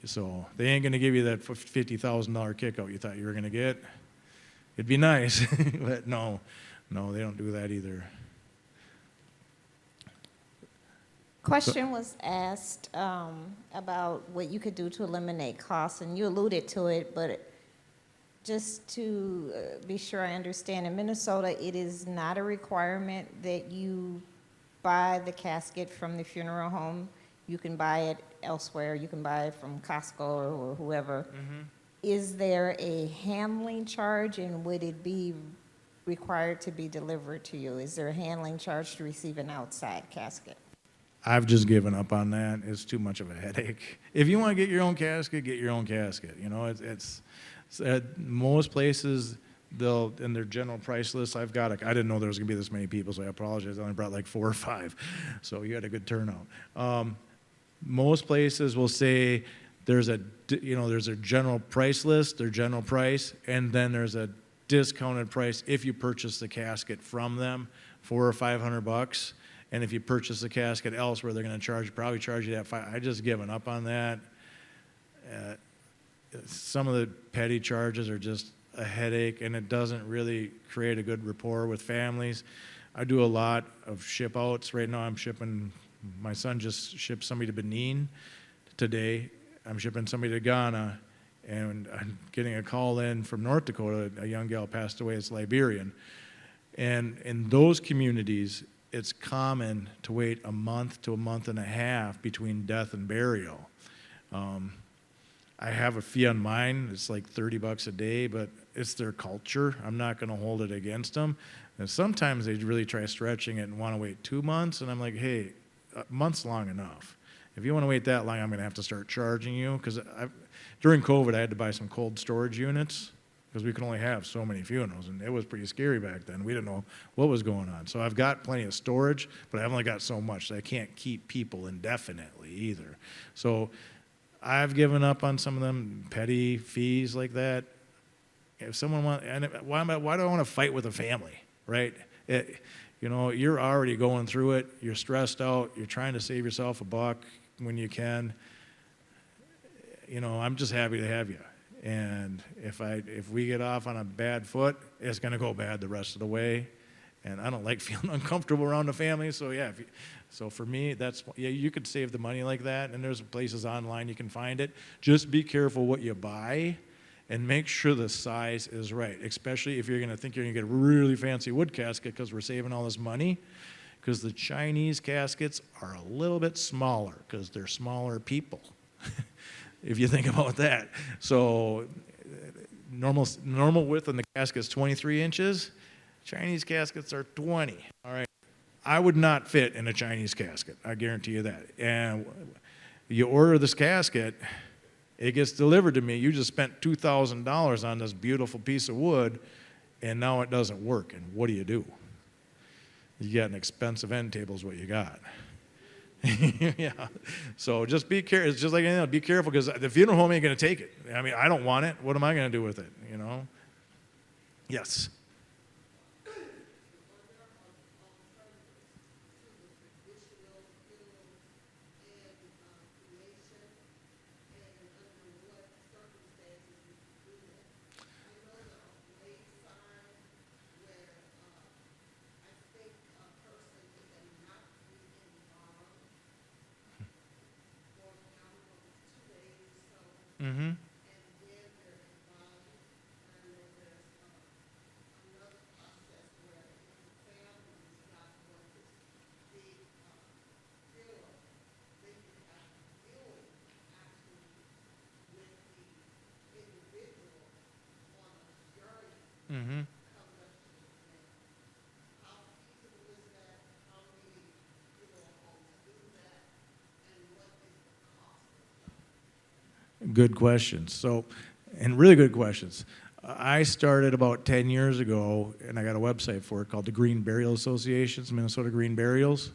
So they ain't gonna give you that $50,000 kick-out you thought you were gonna get. It'd be nice, but no, they don't do that either. Question was asked about what you could do to eliminate costs, and you alluded to it, but just to be sure I understand, in Minnesota, it is not a requirement that you buy the casket from the funeral home. You can buy it elsewhere. You can buy it from Costco or whoever. Mm-hmm. Is there a handling charge, and would it be required to be delivered to you? Is there a handling charge to receive an outside casket? I've just given up on that. It's too much of a headache. If you want to get your own casket, get your own casket. It's most places, they'll, in their general price list, I didn't know there was going to be this many people, so I apologize. I only brought like 4 or 5, so you had a good turnout. Most places will say there's a general price list, their general price, and then there's a discounted price if you purchase the casket from them, $400 or $500. And if you purchase the casket elsewhere, they're going to probably charge you that $500. I just given up on that. Some of the petty charges are just a headache, and it doesn't really create a good rapport with families. I do a lot of ship outs. Right now my son just shipped somebody to Benin today. I'm shipping somebody to Ghana, and I'm getting a call in from North Dakota. A young gal passed away, it's Liberian. And in those communities, it's common to wait a month to a month and a half between death and burial. I have a fee on mine. It's like $30 a day, but it's their culture. I'm not going to hold it against them. And sometimes they really try stretching it and want to wait 2 months, and I'm like, hey, a month's long enough. If you want to wait that long, I'm going to have to start charging you, because during COVID, I had to buy some cold storage units because we could only have so many funerals, and it was pretty scary back then. We didn't know what was going on. So I've got plenty of storage, but I've only got so much, so I can't keep people indefinitely either. So I've given up on some of them petty fees like that. If someone wants, and why do I want to fight with a family, right? You're already going through it. You're stressed out. You're trying to save yourself a buck when you can. I'm just happy to have you. And if we get off on a bad foot, it's going to go bad the rest of the way. And I don't like feeling uncomfortable around the family. So yeah, so for me, you could save the money like that. And there's places online you can find it. Just be careful what you buy, and make sure the size is right. Especially if you're going to think you're going to get a really fancy wood casket because we're saving all this money. Because the Chinese caskets are a little bit smaller because they're smaller people. If you think about that. So normal width in the casket is 23 inches. Chinese caskets are 20. All right. I would not fit in a Chinese casket. I guarantee you that. And you order this casket, it gets delivered to me. You just spent $2,000 on this beautiful piece of wood, and now it doesn't work. And what do? You got an expensive end table is what you got. Yeah. So just be careful. It's just like anything else. Be careful, because the funeral home ain't going to take it. I mean, I don't want it. What am I going to do with it? Yes. Mm-hmm. Good questions. So, and really good questions. I started about 10 years ago, and I got a website for it called the Green Burial Associations, Minnesota Green Burials.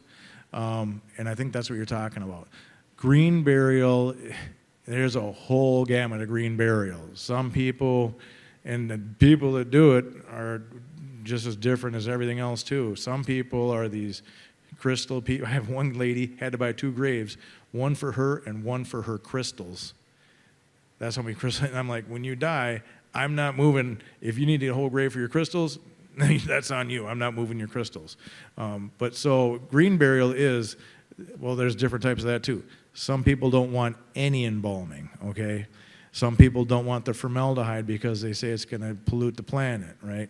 And I think that's what you're talking about. Green burial, there's a whole gamut of green burials. Some people, and the people that do it are just as different as everything else too. Some people are these crystal people. I have one lady had to buy 2 graves, one for her and one for her crystals. That's how many crystals. And I'm like, when you die, I'm not moving. If you need a whole grave for your crystals, that's on you. I'm not moving your crystals. But so green burial is, well, there's different types of that too. Some people don't want any embalming, okay? Some people don't want the formaldehyde because they say it's going to pollute the planet, right?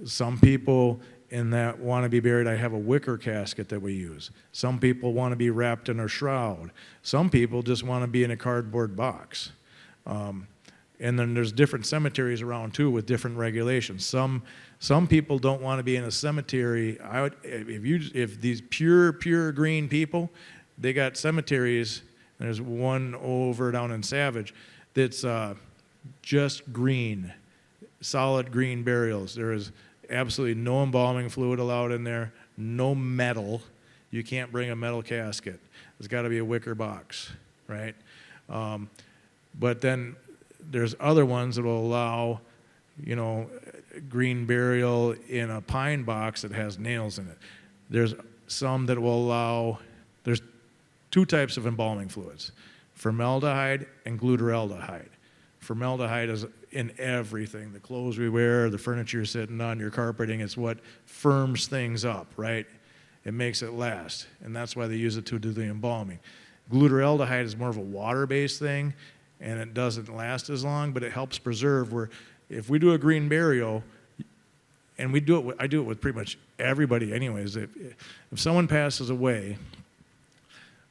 Some people in that want to be buried, I have a wicker casket that we use. Some people want to be wrapped in a shroud. Some people just want to be in a cardboard box. And then there's different cemeteries around too with different regulations. Some people don't want to be in a cemetery. If these pure green people, they got cemeteries. There's one over down in Savage that's just green, solid green burials. There is absolutely no embalming fluid allowed in there, no metal. You can't bring a metal casket. It's got to be a wicker box, right? But then there's other ones that will allow, green burial in a pine box that has nails in it. There's some that will allow, there's 2 types of embalming fluids, formaldehyde and glutaraldehyde. Formaldehyde is in everything, the clothes we wear, the furniture you're sitting on, your carpeting. It's what firms things up, right? It makes it last, and that's why they use it to do the embalming. Glutaraldehyde is more of a water-based thing, and it doesn't last as long, but it helps preserve. Where if we do a green burial, and I do it with pretty much everybody anyways, if someone passes away,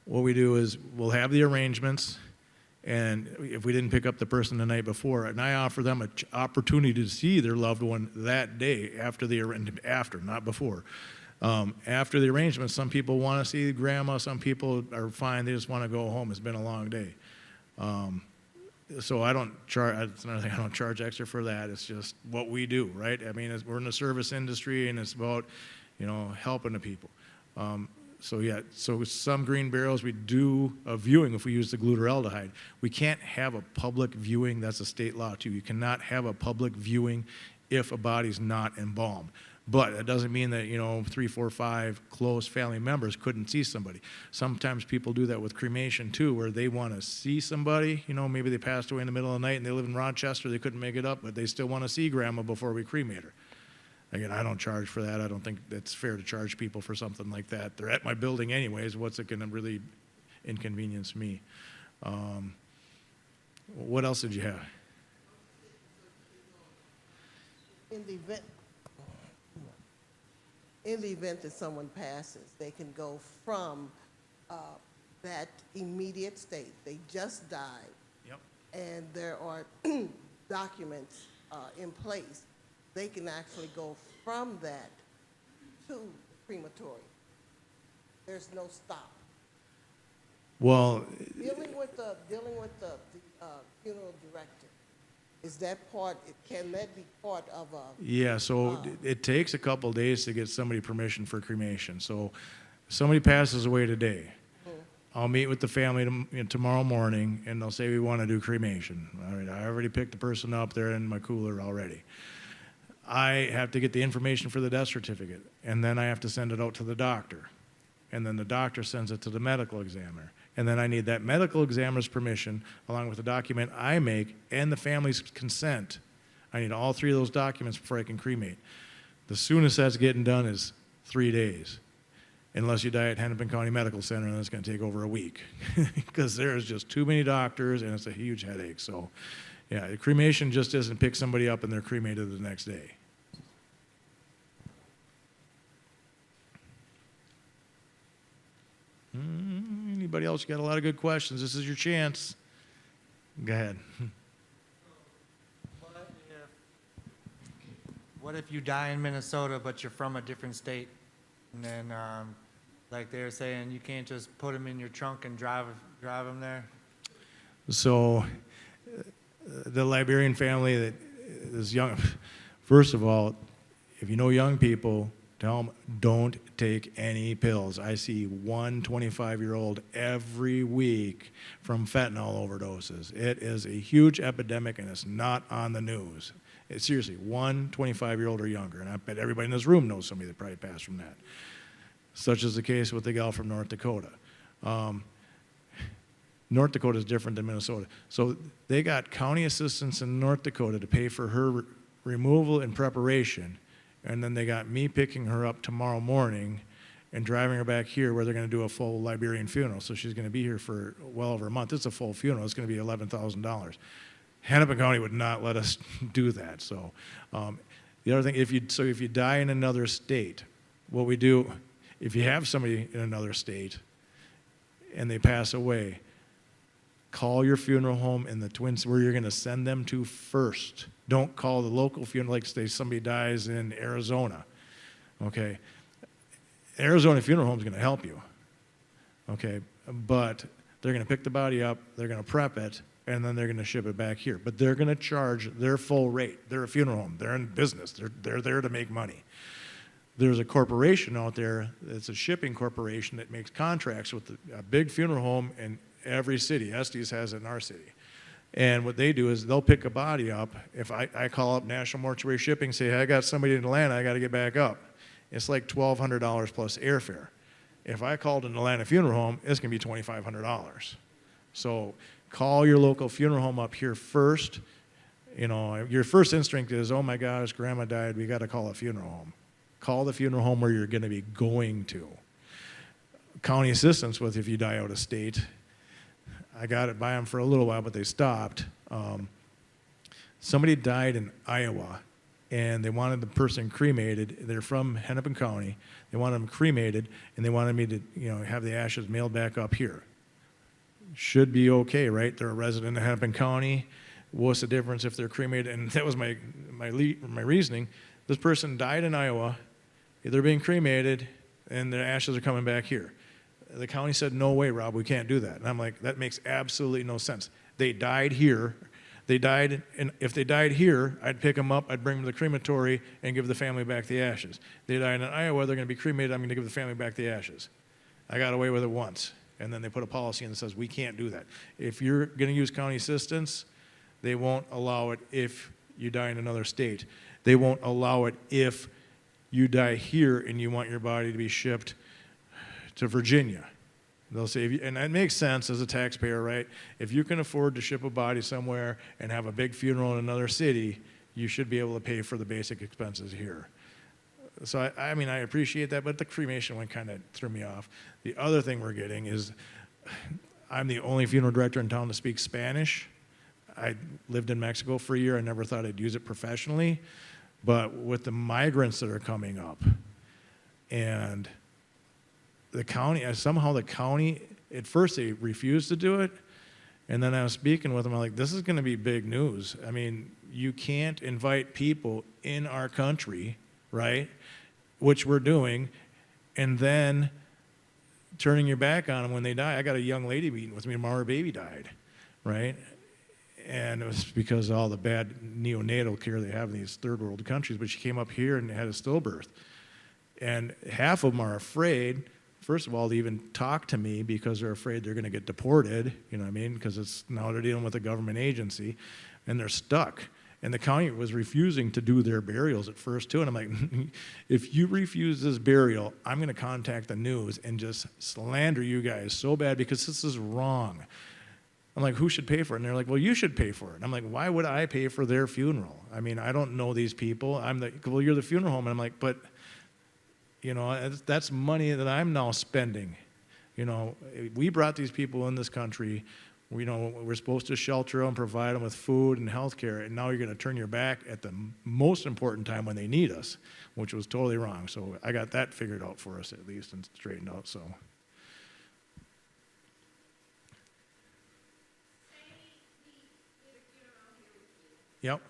what we do is we'll have the arrangements, and if we didn't pick up the person the night before, and I offer them an opportunity to see their loved one that day after, not before. After the arrangements, some people want to see grandma, some people are fine, they just want to go home. It's been a long day. So I don't charge. That's another thing. I don't charge extra for that. It's just what we do, right? I mean, we're in the service industry, and it's about, helping the people. So some green burials we do a viewing if we use the glutaraldehyde. We can't have a public viewing. That's a state law too. You cannot have a public viewing if a body's not embalmed. But it doesn't mean that, 3, 4, 5 close family members couldn't see somebody. Sometimes people do that with cremation too, where they want to see somebody. Maybe they passed away in the middle of the night and they live in Rochester, they couldn't make it up, but they still want to see grandma before we cremate her. Again, I don't charge for that. I don't think it's fair to charge people for something like that. They're at my building anyways. What's it going to really inconvenience me? What else did you have? In the event that someone passes, they can go from that immediate state, they just died, Yep. and there are documents in place, they can actually go from that to crematory. There's no stop. Well, Dealing with the funeral director, is that part, can that be part of a? yeah, so it takes a couple of days to get somebody permission for cremation. So if somebody passes away today, I'll meet with the family tomorrow morning, and they'll say we want to do cremation. All right, I already picked the person up. They're in my cooler already. I have to get the information for the death certificate, and then I have to send it out to the doctor. And then the doctor sends it to the medical examiner. And then I need that medical examiner's permission, along with the document I make and the family's consent. I need all 3 of those documents before I can cremate. The soonest that's getting done is 3 days. Unless you die at Hennepin County Medical Center, and it's going to take over a week. Because there's just too many doctors, and it's a huge headache. So, yeah, cremation just isn't pick somebody up and they're cremated the next day. Anybody else? You got a lot of good questions. This is your chance. Go ahead. What if you die in Minnesota, but you're from a different state? And then, like they're saying, you can't just put them in your trunk and drive them there? So the Liberian family that is young, first of all, if you know young people, tell them don't take any pills. I see one 25-year-old every week from fentanyl overdoses. It is a huge epidemic and it's not on the news. It's seriously, one 25-year-old or younger, and I bet everybody in this room knows somebody that probably passed from that. Such is the case with the gal from North Dakota. North Dakota is different than Minnesota. So they got county assistance in North Dakota to pay for her removal and preparation, and then they got me picking her up tomorrow morning and driving her back here where they're going to do a full Liberian funeral. So she's going to be here for well over a month. It's a full funeral. It's going to be $11,000. Hennepin County would not let us do that. So the other thing, if you die in another state, what we do, if you have somebody in another state and they pass away, call your funeral home in the Twins where you're going to send them to first. Don't call the local funeral, like say somebody dies in Arizona. Okay, Arizona Funeral Home is going to help you. Okay, but they're going to pick the body up, they're going to prep it, and then they're going to ship it back here. But they're going to charge their full rate. They're a funeral home. They're in business. They're there to make money. There's a corporation out there. It's a shipping corporation that makes contracts with a big funeral home in every city. Estes has it in our city. And what they do is they'll pick a body up. If I call up National Mortuary Shipping, say, hey, I got somebody in Atlanta, I got to get back up. It's like $1,200 plus airfare. If I called an Atlanta funeral home, it's going to be $2,500. So call your local funeral home up here first. You know, your first instinct is, oh my gosh, grandma died, we got to call a funeral home. Call the funeral home where you're going to be going to. County assistance with if you die out of state. I got it by them for a little while, but they stopped. Somebody died in Iowa, and they wanted the person cremated. They're from Hennepin County. They wanted them cremated, and they wanted me to, have the ashes mailed back up here. Should be okay, right? They're a resident of Hennepin County. What's the difference if they're cremated? And that was my reasoning. This person died in Iowa. They're being cremated, and their ashes are coming back here. The county said, no way, Rob, we can't do that. And I'm like, that makes absolutely no sense. They died here. And if they died here, I'd pick them up, I'd bring them to the crematory, and give the family back the ashes. They died in Iowa, they're going to be cremated, I'm going to give the family back the ashes. I got away with it once. And then they put a policy in that says, we can't do that. If you're going to use county assistance, they won't allow it if you die in another state. They won't allow it if you die here and you want your body to be shipped to Virginia. They'll say, and that makes sense as a taxpayer, right? If you can afford to ship a body somewhere and have a big funeral in another city, you should be able to pay for the basic expenses here. So I mean, I appreciate that, but the cremation one kind of threw me off. The other thing we're getting is, I'm the only funeral director in town to speak Spanish. I lived in Mexico for a year. I never thought I'd use it professionally, but with the migrants that are coming up, and the county, somehow the county, at first they refused to do it, and then I was speaking with them, I'm like, this is going to be big news. I mean, you can't invite people in our country, right, which we're doing, and then turning your back on them when they die. I got a young lady meeting with me tomorrow, her baby died, right? And it was because of all the bad neonatal care they have in these third world countries, but she came up here and had a stillbirth. And half of them are afraid, first of all, to even talk to me because they're afraid they're going to get deported, you know what I mean? Because now they're dealing with a government agency, and they're stuck. And the county was refusing to do their burials at first, too. And I'm like, if you refuse this burial, I'm going to contact the news and just slander you guys so bad because this is wrong. I'm like, who should pay for it? And they're like, well, you should pay for it. And I'm like, why would I pay for their funeral? I mean, I don't know these people. Well, you're the funeral home. And I'm like, but, that's money that I'm now spending. We brought these people in this country. We're supposed to shelter them, provide them with food and health care, and now you're going to turn your back at the most important time when they need us, which was totally wrong. So I got that figured out for us at least and straightened out. So. Yep.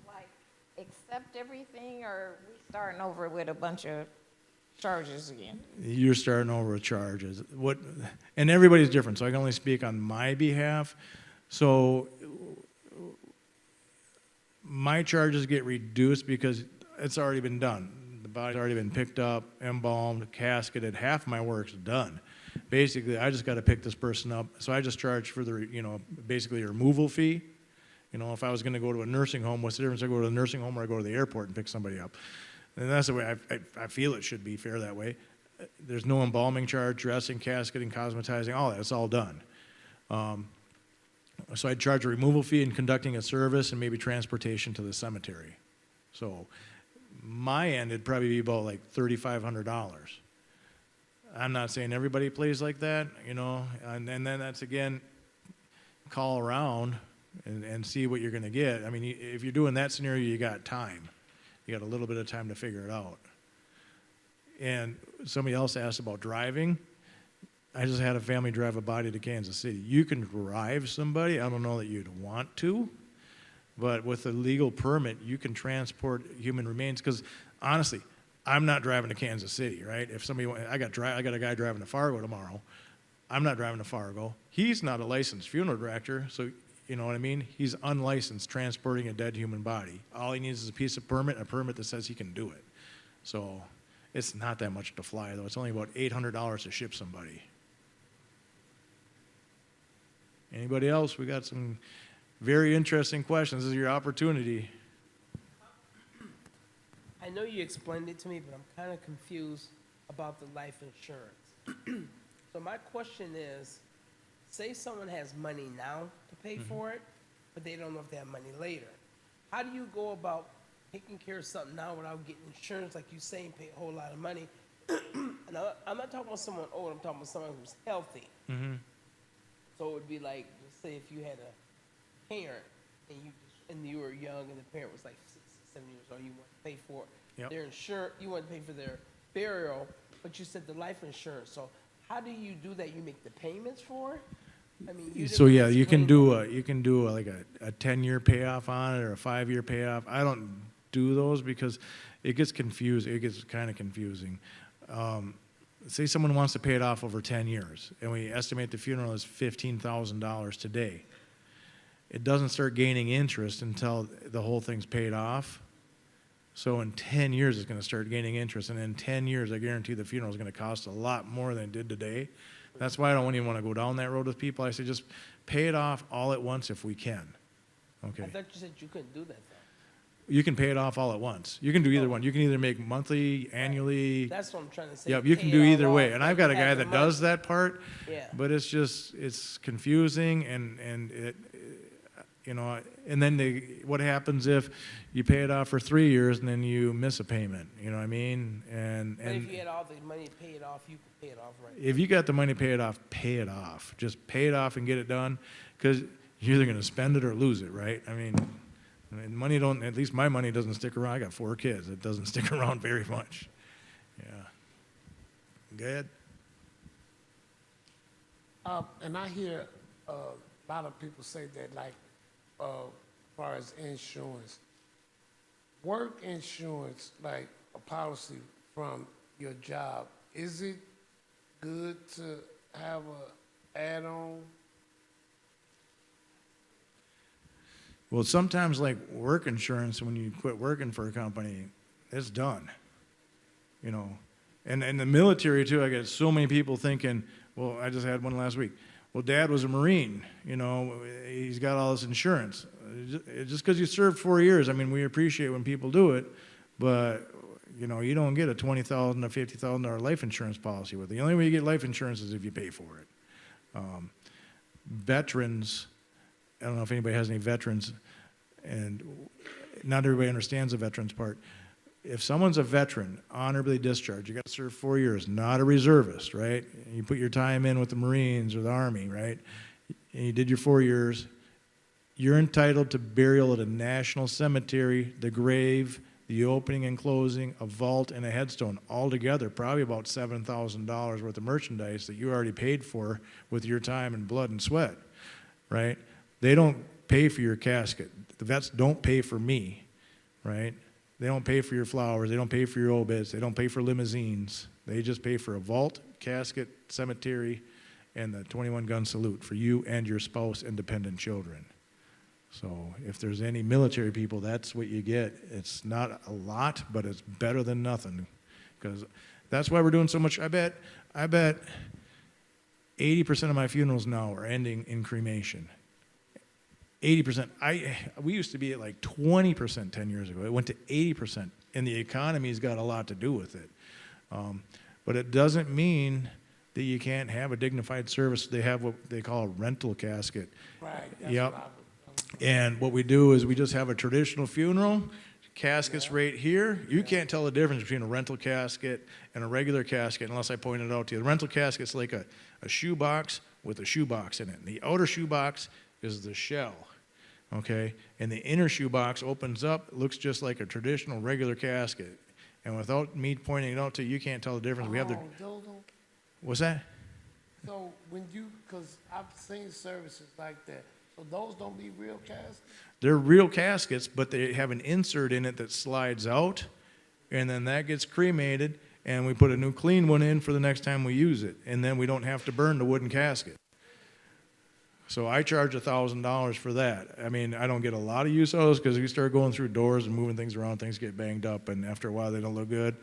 Like accept everything, or we starting over with a bunch of charges again? You're starting over with charges. And everybody's different, so I can only speak on my behalf. So my charges get reduced because it's already been done. The body's already been picked up, embalmed, casketed. Half my work's done. Basically, I just got to pick this person up. So I just charge for the, basically a removal fee. If I was going to go to a nursing home, what's the difference? I go to a nursing home or I go to the airport and pick somebody up. And that's the way I feel it should be fair that way. There's no embalming charge, dressing, casketing, cosmetizing, all that. It's all done. So I'd charge a removal fee and conducting a service and maybe transportation to the cemetery. So my end, it'd probably be about like $3,500. I'm not saying everybody plays like that, and then that's, again, call around and see what you're going to get. I mean, if you're doing that scenario, you got time. You got a little bit of time to figure it out. And somebody else asked about driving. I just had a family drive a body to Kansas City. You can drive somebody. I don't know that you'd want to, but with a legal permit, you can transport human remains. Because honestly, I'm not driving to Kansas City, right? If somebody, I got a guy driving to Fargo tomorrow. I'm not driving to Fargo. He's not a licensed funeral director, so you know what I mean? He's unlicensed transporting a dead human body. All he needs is a piece of permit, a permit that says he can do it. So it's not that much to fly, though. It's only about $800 to ship somebody. Anybody else? We got some very interesting questions. This is your opportunity. I know you explained it to me, but I'm kind of confused about the life insurance. So my question is, say someone has money now to pay for it, but they don't know if they have money later. How do you go about taking care of something now without getting insurance, like you say, and pay a whole lot of money? And I'm not talking about someone old, I'm talking about someone who's healthy. So it would be like, let's say if you had a parent and you were young and the parent was like 6, 7 years old, you want to pay for Yep. their insurance, you want to pay for their burial, but you said the life insurance. So how do you do that? You make the payments for it? I mean, you So didn't yeah, you can explain do like a 10-year payoff on it or a 5-year payoff. I don't do those because it gets confusing. It gets kind of confusing. Say someone wants to pay it off over 10 years, and we estimate the funeral is $15,000 today. It doesn't start gaining interest until the whole thing's paid off. So in 10 years, it's going to start gaining interest, and in 10 years, I guarantee the funeral is going to cost a lot more than it did today. That's why I don't even want to go down that road with people. I say just pay it off all at once if we can. Okay. I thought you said you couldn't do that, though. You can pay it off all at once. You can do either one. You can either make monthly, annually. That's what I'm trying to say. Yep, you can pay do it all either way. off, And but I've got a you have guy the that money. does that part, Yeah. but it's confusing and it, and then what happens if you pay it off for 3 years and then you miss a payment? You know what I mean? And But if you had all the money to pay it off, you could pay it off right now. if you got the money to pay it off, pay it off. Just pay it off and get it done, because you're either going to spend it or lose it, right? I mean, money don't. At least my money doesn't stick around. I got 4 kids. It doesn't stick around very much. Yeah. Good. And I hear a lot of people say that, like, as far as insurance, work insurance, like a policy from your job, is it good to have a add-on? Well, sometimes like work insurance, when you quit working for a company, it's done. And in the military too, I get so many people thinking, well, I just had one last week. Well, Dad was a Marine, he's got all this insurance. Just because you served 4 years, I mean, we appreciate when people do it, but you don't get a $20,000 or $50,000 life insurance policy with it. The only way you get life insurance is if you pay for it. Veterans, I don't know if anybody has any veterans, and not everybody understands the veterans part. If someone's a veteran, honorably discharged, you got to serve 4 years, not a reservist, right? You put your time in with the Marines or the Army, right? And you did your 4 years. You're entitled to burial at a national cemetery, the grave, the opening and closing, a vault, and a headstone, all together, probably about $7,000 worth of merchandise that you already paid for with your time and blood and sweat, right? They don't pay for your casket. The vets don't pay for me, right? They don't pay for your flowers. They don't pay for your obits. They don't pay for limousines. They just pay for a vault, casket, cemetery, and the 21-gun salute for you and your spouse and dependent children. So if there's any military people, that's what you get. It's not a lot, but it's better than nothing. Because that's why we're doing so much. I bet 80% of my funerals now are ending in cremation. 80%. We used to be at like 20% 10 years ago. It went to 80%, and the economy's got a lot to do with it. But it doesn't mean that you can't have a dignified service. They have what they call a rental casket. Right, that's Yep. what I was. And what we do is we just have a traditional funeral, caskets right here. You can't tell the difference between a rental casket and a regular casket unless I point it out to you. The rental casket's like a shoebox with a shoebox in it. And the outer shoebox is the shell, okay? And the inner shoebox opens up, looks just like a traditional regular casket. And without me pointing it out to you, you can't tell the difference. We have the, Oh, those don't- what's that? So when you, because I've seen services like that, so those don't be real caskets? They're real caskets, but they have an insert in it that slides out, and then that gets cremated, and we put a new clean one in for the next time we use it, and then we don't have to burn the wooden casket. So I charge $1,000 for that. I mean, I don't get a lot of use out of those because we start going through doors and moving things around, things get banged up, and after a while they don't look good,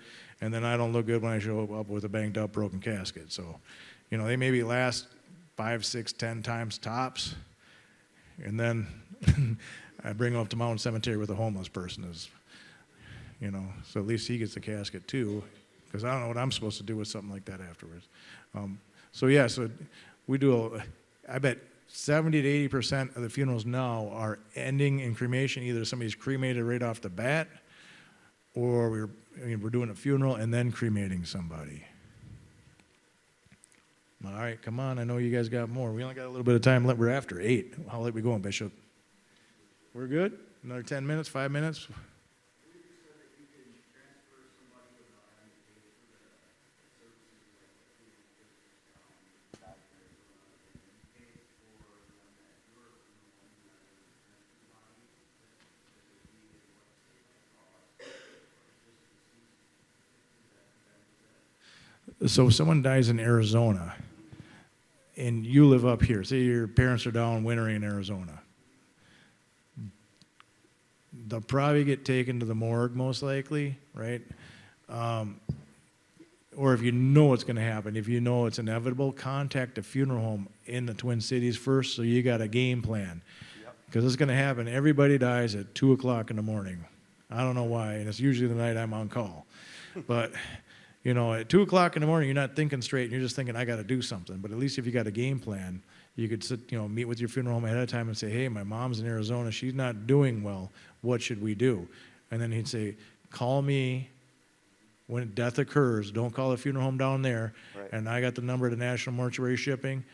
and then I don't look good when I show up with a banged up, broken casket. So, you know, they maybe last 5, 6, 10 times tops. And then I bring him up to Mountain Cemetery with a homeless person, you know, so at least he gets the casket too, because I don't know what I'm supposed to do with something like that afterwards. So we do, I bet 70 to 80% of the funerals now are ending in cremation. Either somebody's cremated right off the bat, or we're doing a funeral and then cremating somebody. All right, come on. I know you guys got more. We only got a little bit of time left. We're after 8. How late we going, Bishop? We're good? Another 10 minutes, 5 minutes? So if someone dies in Arizona, and you live up here, say your parents are down wintering in Arizona, they'll probably get taken to the morgue most likely, right? Or if you know what's going to happen, if you know it's inevitable, contact a funeral home in the Twin Cities first so you got a game plan. Because it's going to happen. Everybody dies at 2 o'clock in the morning. I don't know why, and it's usually the night I'm on call. But you know, at 2 o'clock in the morning, you're not thinking straight, and you're just thinking, I got to do something. But at least if you got a game plan, you could sit, you know, meet with your funeral home ahead of time and say, hey, my mom's in Arizona. She's not doing well. What should we do? And then he'd say, call me when death occurs. Don't call the funeral home down there. Right. And I got the number to National Mortuary Shipping.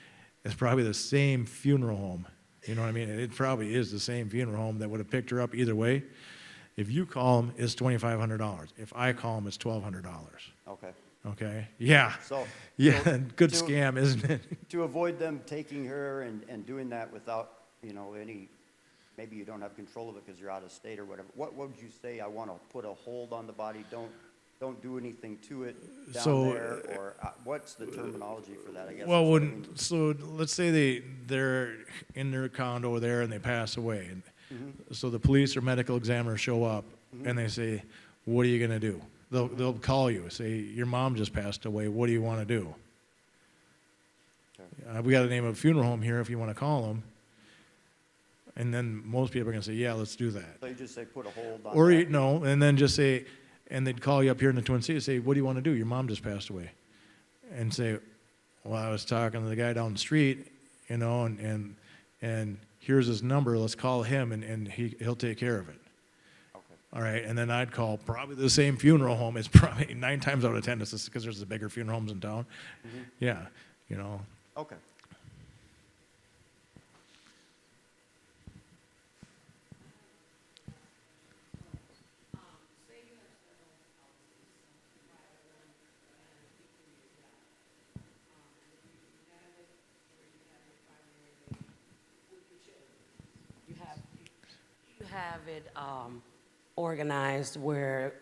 It's probably the same funeral home. You know what I mean? It probably is the same funeral home that would have picked her up either way. If you call them, it's $2,500. If I call them, it's $1,200. Okay. Okay? Yeah. So. Yeah, so good to- scam, isn't it? To avoid them taking her and doing that without, you know, maybe you don't have control of it because you're out of state or whatever. What would you say? I want to put a hold on the body. Don't do anything to it down So, there, or what's the terminology for that? I guess. Well, is what I mean. so let's say they're in their condo there and they pass away. And so the police or medical examiners show up and they say, what are you going to do? They'll call you, say, your mom just passed away. What do you want to do? Okay. We got the name of a funeral home here if you want to call them. And then most people are going to say, yeah, let's do that. So you just say put a hold on. Or, that. no, and then just say, and they'd call you up here in the Twin Cities, say, what do you want to do? Your mom just passed away. And say, well, I was talking to the guy down the street, you know, and here's his number. Let's call him, and he'll take care of it. Okay. All right, and then I'd call probably the same funeral home. It's probably 9 times out of 10, it's because there's the bigger funeral homes in town. Yeah, you know. Okay. You have it organized where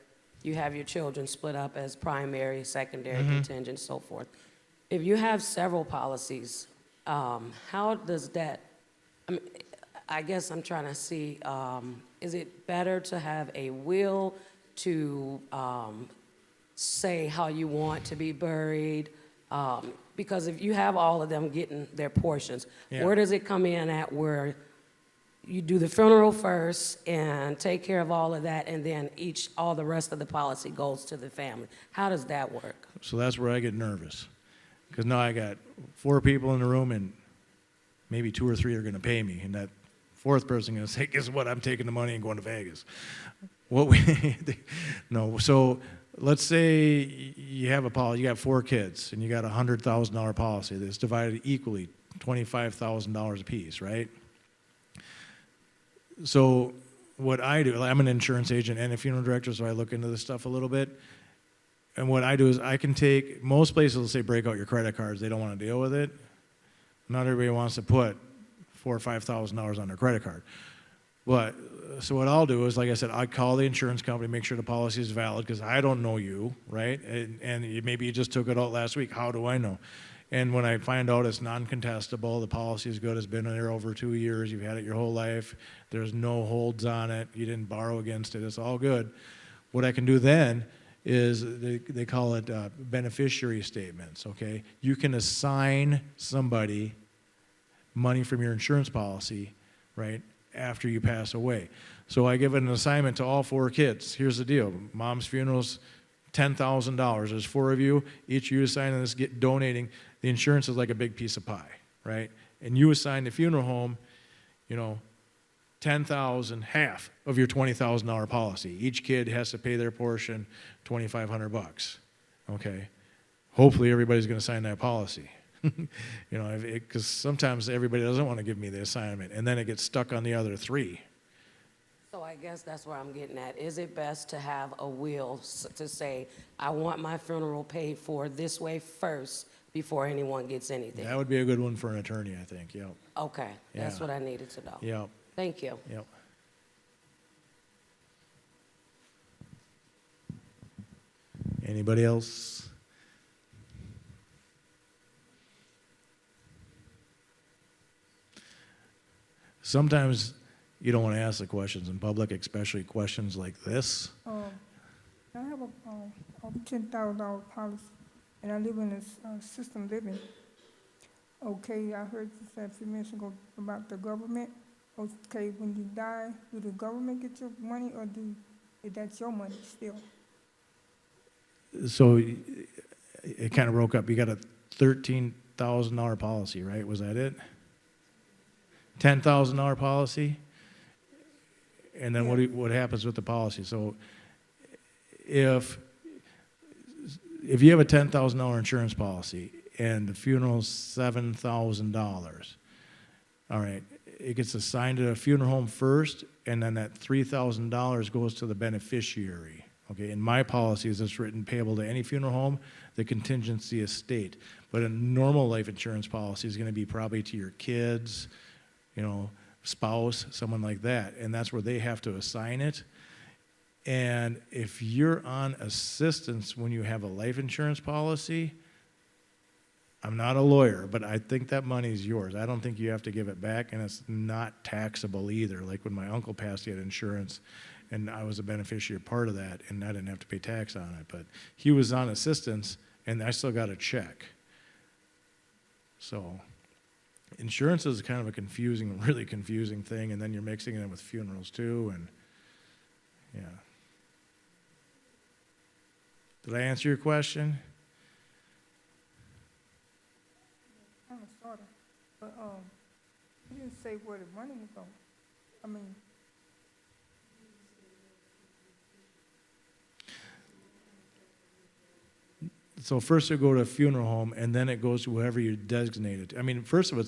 you have your children split up as primary, secondary, contingent, so forth. If you have several policies, how does that, I guess I'm trying to see, is it better to have a will to say how you want to be buried? Because if you have all of them getting their portions, Yeah. where does it come in at where you do the funeral first and take care of all of that, and then all the rest of the policy goes to the family? How does that work? So that's where I get nervous. Because now I got 4 people in the room and maybe 2 or 3 are going to pay me. And that 4th person is going to say, guess what, I'm taking the money and going to Vegas. No, so let's say you have a policy, you got 4 kids and you got a $100,000 policy that's divided equally, $25,000 apiece, right? So what I do, I'm an insurance agent and a funeral director, so I look into this stuff a little bit. And what I do is I can take, most places will say break out your credit cards. They don't want to deal with it. Not everybody wants to put $4,000 or $5,000 on their credit card. But, so what I'll do is, like I said, I call the insurance company, make sure the policy is valid, because I don't know you, right? And maybe you just took it out last week. How do I know? And when I find out it's non-contestable, the policy is good, it's been there over 2 years, you've had it your whole life, there's no holds on it, you didn't borrow against it, it's all good. What I can do then is they call it beneficiary statements, okay? You can assign somebody money from your insurance policy, right, after you pass away. So I give an assignment to all 4 kids. Here's the deal. Mom's funeral's $10,000. There's 4 of you. Each of you assigning this, donating. The insurance is like a big piece of pie, right? And you assign the funeral home, you know, $10,000, half of your $20,000 policy. Each kid has to pay their portion, $2,500. Okay. Hopefully everybody's going to sign that policy. You know, because sometimes everybody doesn't want to give me the assignment, and then it gets stuck on the other 3. So I guess that's where I'm getting at. Is it best to have a will to say, I want my funeral paid for this way first before anyone gets anything? That would be a good one for an attorney, I think. Yep. Okay, that's Yeah. what I needed to know. Yep. Thank you. Yep. Anybody else? Sometimes you don't want to ask the questions in public, especially questions like this. I have a $10,000 policy, and I live in a system living. Okay, I heard you say a few minutes ago about the government. Okay, when you die, do the government get your money, or is that your money still? So it kind of broke up. You got a $13,000 policy, right? Was that it? $10,000 policy? And then what happens with the policy? So if you have a $10,000 insurance policy and the funeral's $7,000, all right, it gets assigned to a funeral home first, and then that $3,000 goes to the beneficiary. Okay, in my policies, it's written payable to any funeral home, the contingency estate. But a normal life insurance policy is going to be probably to your kids, you know, spouse, someone like that, and that's where they have to assign it. And if you're on assistance when you have a life insurance policy, I'm not a lawyer, but I think that money is yours. I don't think you have to give it back, and it's not taxable either. Like when my uncle passed, he had insurance, and I was a beneficiary part of that, and I didn't have to pay tax on it. But he was on assistance, and I still got a check. So insurance is kind of a confusing, really confusing thing, and then you're mixing it in with funerals too, and yeah. Did I answer your question? Kind of, sort of. But you didn't say where the money would go. I mean, So first it go to a funeral home, and then it goes to whoever you designated. I mean, first of all,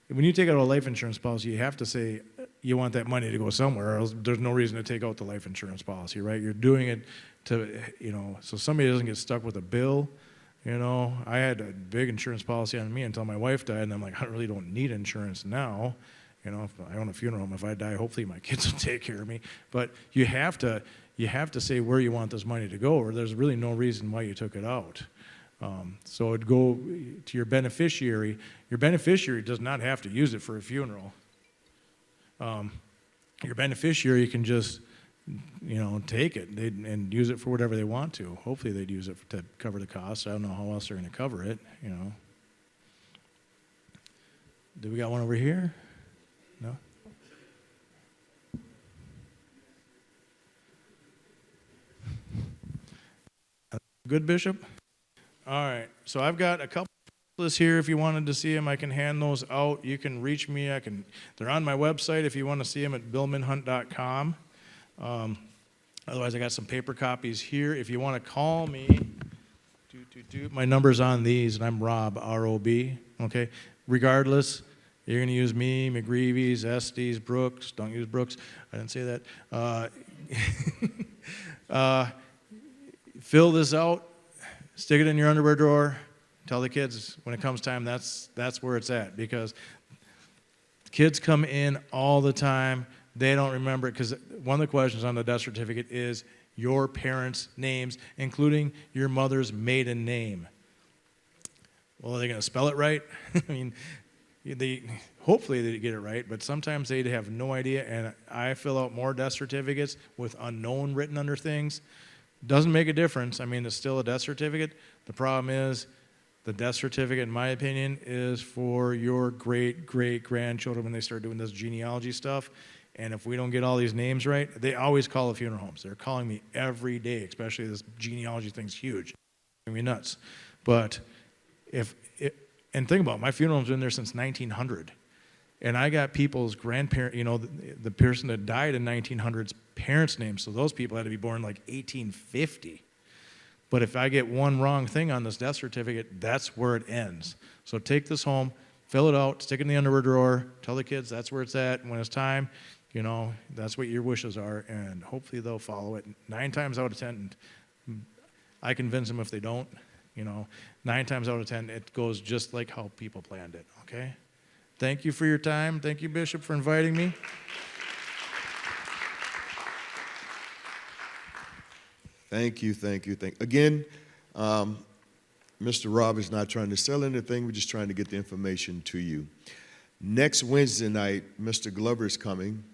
when you take out a life insurance policy, you have to say you want that money to go somewhere, or else there's no reason to take out the life insurance policy, right? You're doing it to, you know, so somebody doesn't get stuck with a bill. You know, I had a big insurance policy on me until my wife died, and I'm like, I really don't need insurance now. You know, if I own a funeral home, if I die, hopefully my kids will take care of me. But you have to say where you want this money to go, or there's really no reason why you took it out. So it'd go to your beneficiary. Your beneficiary does not have to use it for a funeral. Your beneficiary can just, you know, take it and use it for whatever they want to. Hopefully they'd use it to cover the costs. I don't know how else they're going to cover it, you know. Do we got one over here? No? Good, Bishop? All right, so I've got a couple lists here. If you wanted to see them, I can hand those out. You can reach me. They're on my website if you want to see them at billmanhunt.com. Otherwise, I got some paper copies here. If you want to call me, my number's on these, and I'm Rob, R-O-B, okay? Regardless, you're going to use me, McGreevy's, Estes, Brooks. Don't use Brooks. I didn't say that. Fill this out. Stick it in your underwear drawer. Tell the kids when it comes time, that's where it's at, because kids come in all the time. They don't remember it, because one of the questions on the death certificate is your parents' names, including your mother's maiden name. Well, are they going to spell it right? I mean, hopefully they get it right, but sometimes they have no idea, and I fill out more death certificates with unknown written under things. Doesn't make a difference. I mean, it's still a death certificate. The problem is the death certificate, in my opinion, is for your great-great-grandchildren when they start doing this genealogy stuff. And if we don't get all these names right, they always call the funeral homes. They're calling me every day, especially this genealogy thing's huge. It's driving me nuts. But and think about it, my funeral home's been there since 1900. And I got people's grandparents, you know, the person that died in 1900's parents' names, so those people had to be born like 1850. But if I get one wrong thing on this death certificate, that's where it ends. So take this home, fill it out, stick it in the underwear drawer, tell the kids that's where it's at, and when it's time, you know, that's what your wishes are, and hopefully they'll follow it. 9 times out of 10, I convince them if they don't, you know, 9 times out of 10, it goes just like how people planned it, okay? Thank you for your time. Thank you, Bishop, for inviting me. Thank you. Again, Mr. Rob is not trying to sell anything. We're just trying to get the information to you. Next Wednesday night, Mr. Glover is coming.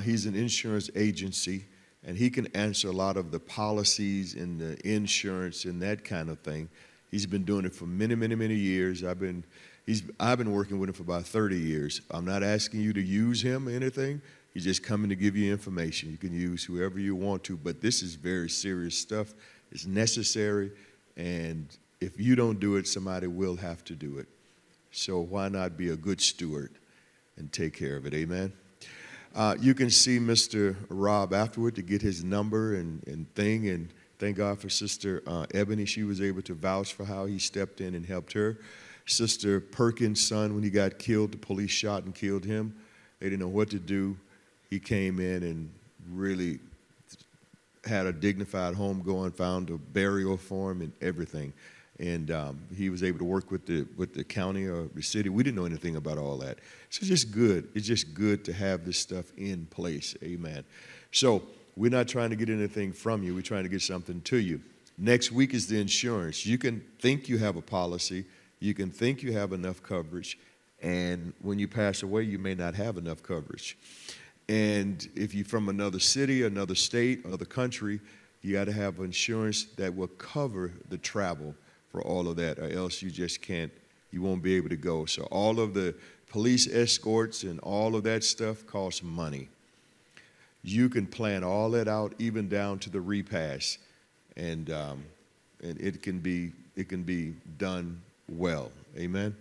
He's an insurance agency, and he can answer a lot of the policies and the insurance and that kind of thing. He's been doing it for many, many, many years. I've been working with him for about 30 years. I'm not asking you to use him or anything. He's just coming to give you information. You can use whoever you want to, but this is very serious stuff. It's necessary, and if you don't do it, somebody will have to do it. So why not be a good steward and take care of it, amen? You can see Mr. Rob afterward to get his number and thing, and thank God for Sister Ebony. She was able to vouch for how he stepped in and helped her. Sister Perkins' son, when he got killed, the police shot and killed him. They didn't know what to do. He came in and really had a dignified home going, found a burial for him and everything. And he was able to work with the county or the city. We didn't know anything about all that. So it's just good. It's just good to have this stuff in place. Amen. So we're not trying to get anything from you. We're trying to get something to you. Next week is the insurance. You can think you have a policy. You can think you have enough coverage. And when you pass away, you may not have enough coverage. And if you're from another city, another state, another country, you got to have insurance that will cover the travel for all of that, or else you just can't, you won't be able to go. So all of the police escorts and all of that stuff costs money. You can plan all that out, even down to the repast, and it can be done well. Amen.